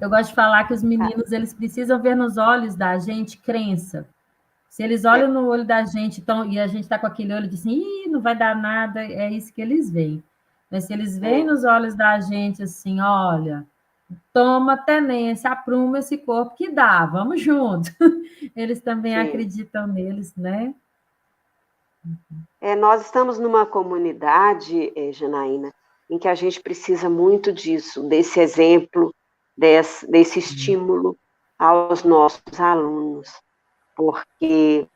Eu gosto de falar que os meninos, eles precisam ver nos olhos da gente crença. Se eles olham no olho da gente e a gente está com aquele olho de assim, ih, não vai dar nada, é isso que eles veem. Mas se eles veem nos olhos da gente assim, olha, toma tenência, apruma esse corpo que dá, vamos junto. Eles também acreditam neles, né? Nós estamos numa comunidade, Janaína, em que a gente precisa muito disso, desse exemplo, desse estímulo aos nossos alunos, porque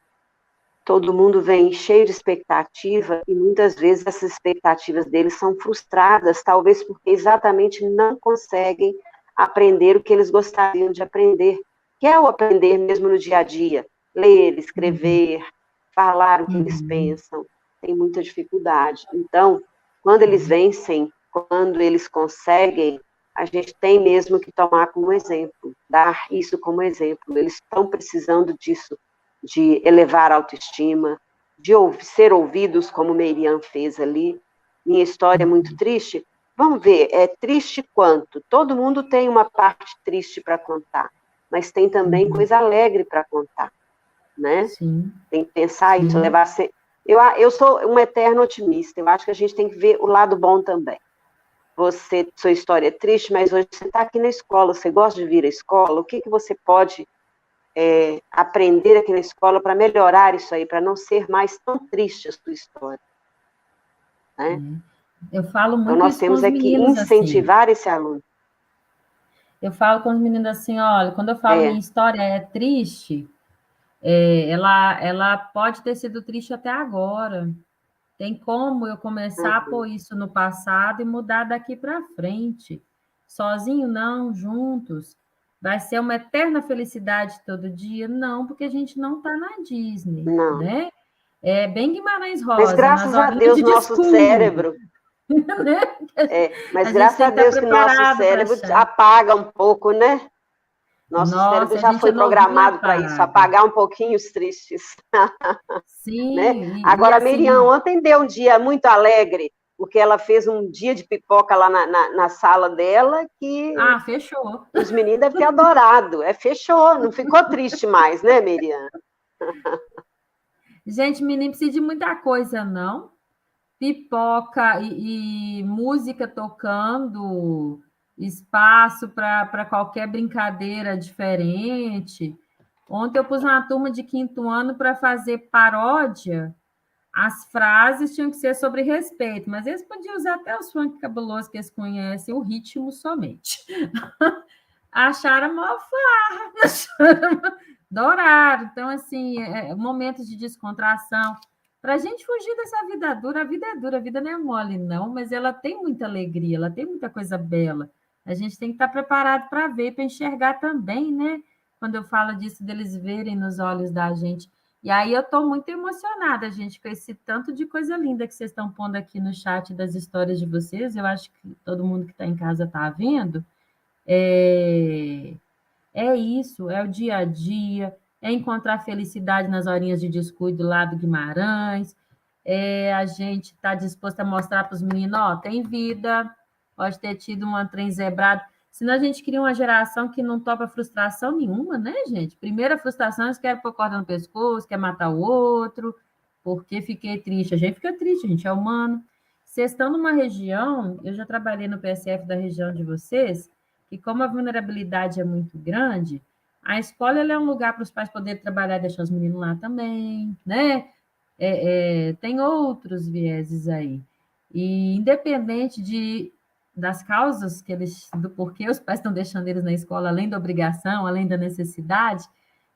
todo mundo vem cheio de expectativa e muitas vezes essas expectativas deles são frustradas, talvez porque exatamente não conseguem aprender o que eles gostariam de aprender, que é o aprender mesmo no dia a dia, ler, escrever, falar o que eles pensam, tem muita dificuldade. Então, quando eles vencem, quando eles conseguem, a gente tem mesmo que tomar como exemplo, dar isso como exemplo. Eles estão precisando disso, de elevar a autoestima, de ser ouvidos, como Meiriam fez ali. Minha história é muito triste. Vamos ver, é triste quanto? Todo mundo tem uma parte triste para contar, mas tem também coisa alegre para contar, né? Sim. Tem que pensar isso, levar a ser... Eu sou uma eterna otimista, eu acho que a gente tem que ver o lado bom também. Sua história é triste, mas hoje você está aqui na escola, você gosta de vir à escola, o que você pode aprender aqui na escola para melhorar isso aí, para não ser mais tão triste a sua história. Né? Eu falo muito então, nós isso temos com os meninos, que incentivar assim. Esse aluno. Eu falo com os meninos assim, olha, quando eu falo minha história é triste, ela pode ter sido triste até agora. Tem como eu começar a pôr isso no passado e mudar daqui para frente. Sozinho, não, juntos. Vai ser uma eterna felicidade todo dia? Não, porque a gente não está na Disney, não. Né? É bem Guimarães Rosa. Mas graças a Deus, nosso cérebro... né? Mas A gente graças tem a que estar Deus que nosso preparado para cérebro achar. apaga um pouco, né? Nosso cérebro Nossa, a já gente foi a novinha programado para isso, apaga. apagar um pouquinho os tristes, né? Sim, e Agora, a Miriam assim, ontem deu um dia muito alegre, porque ela fez um dia de pipoca lá na sala dela, que fechou. os meninos devem ter adorado. Fechou, não ficou triste mais, né, Miriam? Gente, menino precisa de muita coisa, não. Pipoca e música tocando, espaço para qualquer brincadeira diferente. Ontem eu pus uma turma de quinto ano para fazer paródia. As frases tinham que ser sobre respeito, mas eles podiam usar até os funk cabulosos que eles conhecem, o ritmo somente. Acharam mó farra, adoraram. Então, assim, momentos de descontração. Para a gente fugir dessa vida dura, a vida é dura, a vida não é mole, não, mas ela tem muita alegria, ela tem muita coisa bela. A gente tem que estar preparado para ver, para enxergar também, né? Quando eu falo disso, deles verem nos olhos da gente. E aí eu estou muito emocionada, gente, com esse tanto de coisa linda que vocês estão pondo aqui no chat das histórias de vocês. Eu acho que todo mundo que está em casa está vendo. É, é isso, é o dia a dia, é encontrar felicidade nas horinhas de descuido lá do Guimarães, a gente está disposto a mostrar para os meninos, ó, tem vida, pode ter tido um trem zebrado, senão a gente cria uma geração que não topa frustração nenhuma, né, gente? Primeira frustração, eles querem pôr corda no pescoço, quer matar o outro, porque fiquei triste. A gente fica triste, a gente é humano. Vocês estão numa região, eu já trabalhei no PSF da região de vocês, que como a vulnerabilidade é muito grande, a escola é um lugar para os pais poderem trabalhar e deixar os meninos lá também, né? Tem outros vieses aí. E independente das causas que eles, do porquê os pais estão deixando eles na escola, além da obrigação, além da necessidade,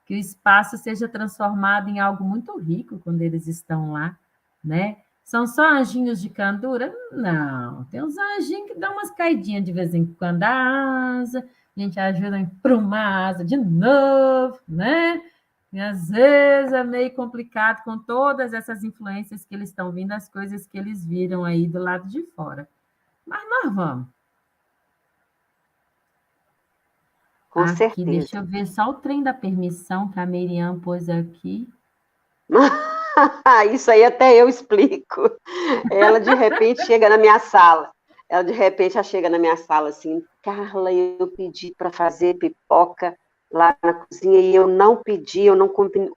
que o espaço seja transformado em algo muito rico quando eles estão lá, né? São só anjinhos de candura? Não, tem uns anjinhos que dão umas caidinhas de vez em quando da asa, a gente ajuda a emprumar a asa de novo, né? E às vezes é meio complicado com todas essas influências que eles estão vindo, as coisas que eles viram aí do lado de fora. Mas nós vamos. Com Aqui, certeza. deixa eu ver só o trem da permissão que a Miriam pôs aqui. Isso aí até eu explico. Ela de repente chega na minha sala. Ela de repente já chega na minha sala assim, Carla, eu pedi para fazer pipoca lá na cozinha e eu não pedi, eu não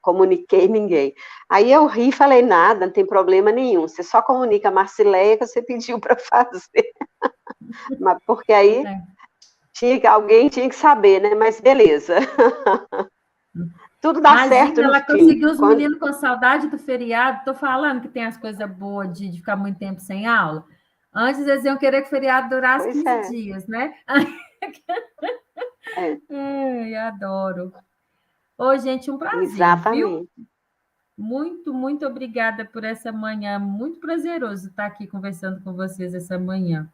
comuniquei ninguém. Aí eu ri e falei, nada, não tem problema nenhum. Você só comunica a Marcileia que você pediu para fazer. Mas porque aí alguém tinha que saber, né? Mas beleza. Tudo dá certo Imagina, no ela fim. conseguiu os meninos com saudade do feriado. Estou falando que tem as coisas boas de ficar muito tempo sem aula. Antes eles iam querer que o feriado durasse Pois 15 é. dias, né? É. Ai, adoro. Ô, gente, um prazer, viu? Exatamente. Muito, muito obrigada por essa manhã. Muito prazeroso estar aqui conversando com vocês essa manhã.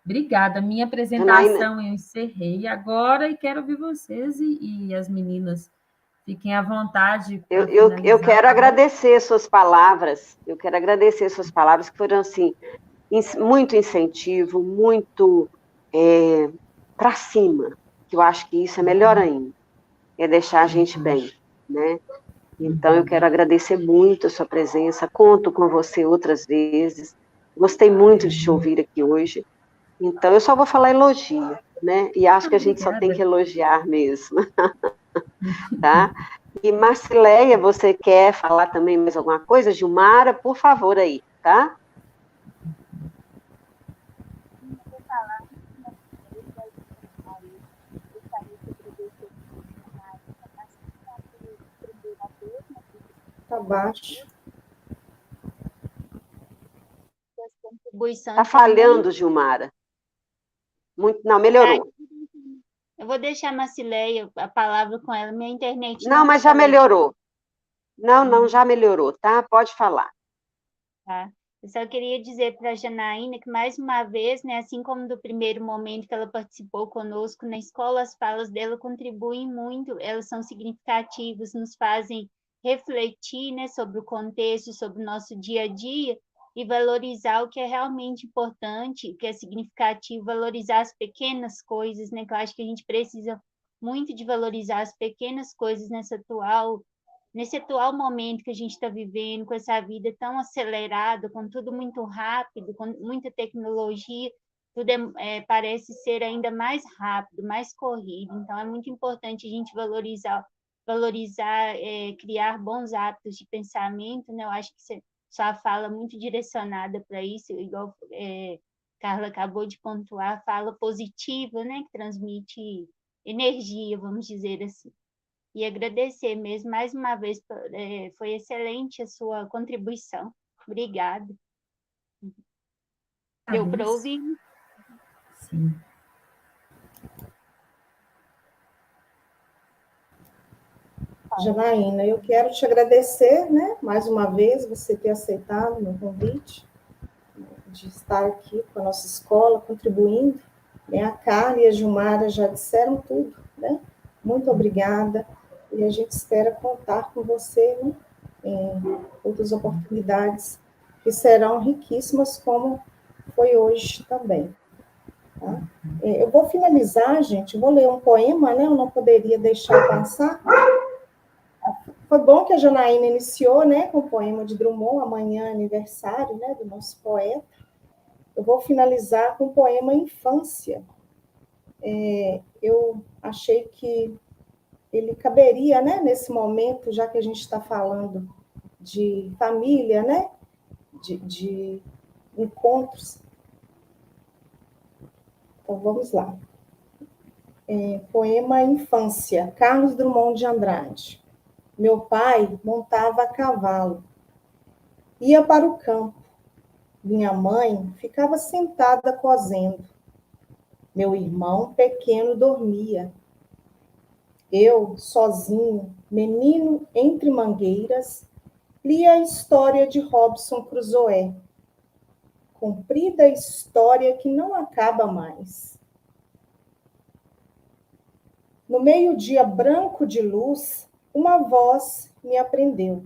Obrigada. Minha Janaína, apresentação eu encerrei agora e quero ouvir vocês e as meninas. Fiquem à vontade eu, para eu, eu finalizar, quero tá bom? agradecer suas palavras. Eu quero agradecer suas palavras, que foram, assim, muito incentivo, muito para cima, que eu acho que isso é melhor ainda, é deixar a gente bem, né? Então, eu quero agradecer muito a sua presença, conto com você outras vezes, gostei muito de te ouvir aqui hoje, então eu só vou falar elogio, né? E acho que a gente só tem que Obrigada. elogiar mesmo, tá? E Marcileia, você quer falar também mais alguma coisa? Gilmara, por favor, aí, tá? Tá baixo. Contribuição Tá também. falhando, Gilmara. Muito, não, melhorou. Eu vou deixar a Marcileia, a palavra com ela. Minha internet Não, não mas já está legal, melhorou. Não, já melhorou, tá? Pode falar. tá? Eu só queria dizer para a Janaína que, mais uma vez, né, assim como do primeiro momento que ela participou conosco na escola, as falas dela contribuem muito, elas são significativas, nos fazem refletir, né, sobre o contexto, sobre o nosso dia a dia, e valorizar o que é realmente importante, o que é significativo, valorizar as pequenas coisas, né? Que eu acho que a gente precisa muito de valorizar as pequenas coisas nesse atual momento que a gente está vivendo, com essa vida tão acelerada, com tudo muito rápido, com muita tecnologia, tudo parece ser ainda mais rápido, mais corrido. Então, é muito importante a gente valorizar, criar bons hábitos de pensamento, né? Eu acho que sua fala muito direcionada para isso, igual Carla acabou de pontuar, fala positiva, né? Que transmite energia, vamos dizer assim. E agradecer mesmo, mais uma vez, foi excelente a sua contribuição. Obrigada. Deu para ouvir? Sim. Janaína, eu quero te agradecer, né, mais uma vez, você ter aceitado o meu convite, de estar aqui com a nossa escola, contribuindo. Né? A Carla e a Gilmara já disseram tudo, né? Muito obrigada, e a gente espera contar com você, né, em outras oportunidades que serão riquíssimas, como foi hoje também. Tá? Eu vou finalizar, gente, vou ler um poema, né? Eu não poderia deixar passar. Foi bom que a Janaína iniciou, né, com o poema de Drummond, amanhã é aniversário, né, do nosso poeta. Eu vou finalizar com o poema Infância. Eu achei que ele caberia, né, nesse momento, já que a gente está falando de família, né, de encontros. Então, vamos lá. Poema Infância, Carlos Drummond de Andrade. Meu pai montava a cavalo, ia para o campo. Minha mãe ficava sentada cosendo. Meu irmão pequeno dormia. Eu, sozinho, menino entre mangueiras, lia a história de Robinson Crusoe. Comprida história que não acaba mais. No meio-dia branco de luz, uma voz me aprendeu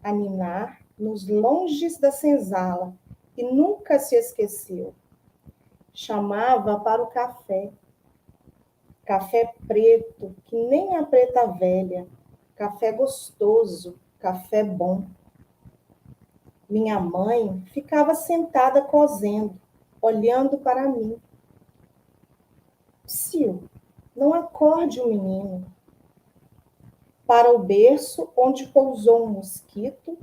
a ninar nos longes da senzala e nunca se esqueceu. Chamava para o café. Café preto, que nem a preta velha. Café gostoso, café bom. Minha mãe ficava sentada cosendo, olhando para mim. Psiu, não acorde o menino. Para o berço onde pousou um mosquito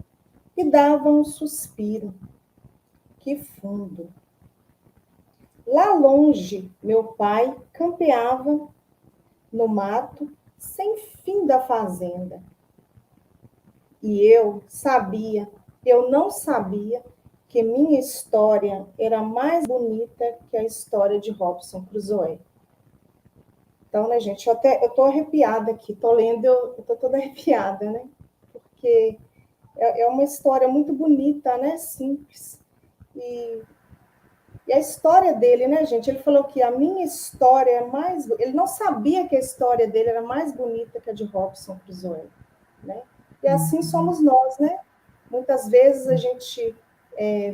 e dava um suspiro. Que fundo. Lá longe, meu pai campeava no mato sem fim da fazenda. E eu não sabia que minha história era mais bonita que a história de Robinson Crusoe. Então, né, gente, eu tô arrepiada aqui, tô lendo, eu tô toda arrepiada, né? Porque é uma história muito bonita, né? Simples. E a história dele, né, gente? Ele falou que a minha história é mais... Ele não sabia que a história dele era mais bonita que a de Robinson Crusoe, né? E assim somos nós, né? Muitas vezes a gente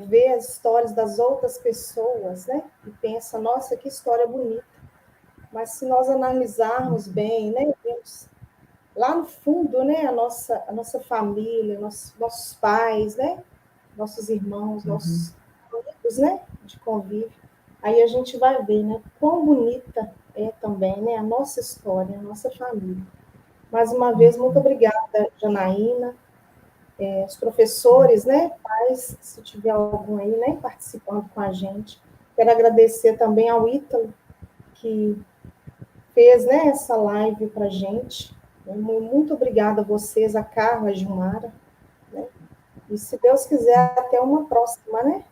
vê as histórias das outras pessoas, né? E pensa, nossa, que história bonita. Mas se nós analisarmos bem, né? Vemos lá no fundo, né? A nossa família, nossos pais, né? Nossos irmãos, nossos amigos, né? De convívio. Aí a gente vai ver, né? Quão bonita é também, né? A nossa história, a nossa família. Mais uma vez, muito obrigada, Janaína. Os professores, né, pais, se tiver algum aí, né, participando com a gente. Quero agradecer também ao Ítalo, que fez, né, essa live para a gente. Muito obrigada a vocês, a Carla, a Gilmara. Né? E, se Deus quiser, até uma próxima, né?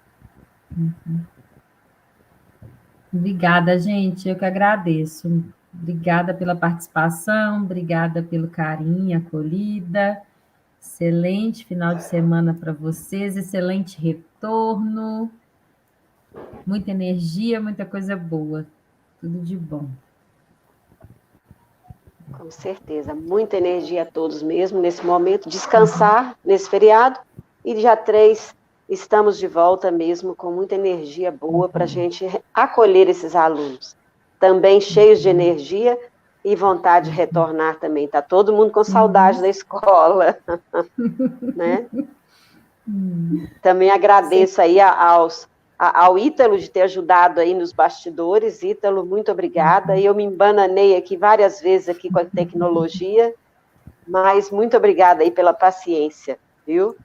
Obrigada, gente. Eu que agradeço. Obrigada pela participação, obrigada pelo carinho, acolhida. Excelente final de semana para vocês, excelente retorno, muita energia, muita coisa boa, tudo de bom. Com certeza, muita energia a todos mesmo nesse momento, descansar nesse feriado, e dia 3 estamos de volta mesmo com muita energia boa para a gente acolher esses alunos. Também cheios de energia e vontade de retornar também. Está todo mundo com saudade da escola, né? Também agradeço aí ao Ítalo de ter ajudado aí nos bastidores. Ítalo, muito obrigada. Eu me embananei aqui várias vezes aqui com a tecnologia, mas muito obrigada aí pela paciência, viu?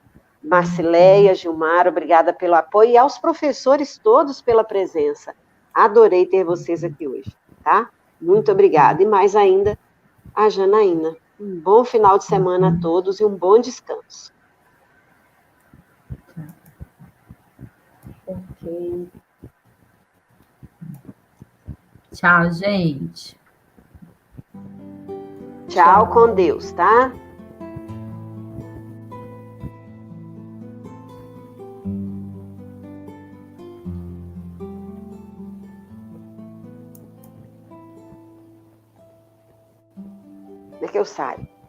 Marcileia, Gilmar, obrigada pelo apoio, e aos professores todos pela presença. Adorei ter vocês aqui hoje, tá? Muito obrigada. E mais ainda, a Janaína. Um bom final de semana a todos e um bom descanso. Ok. Tchau, gente. Tchau, com Deus, tá? Como é que eu saio?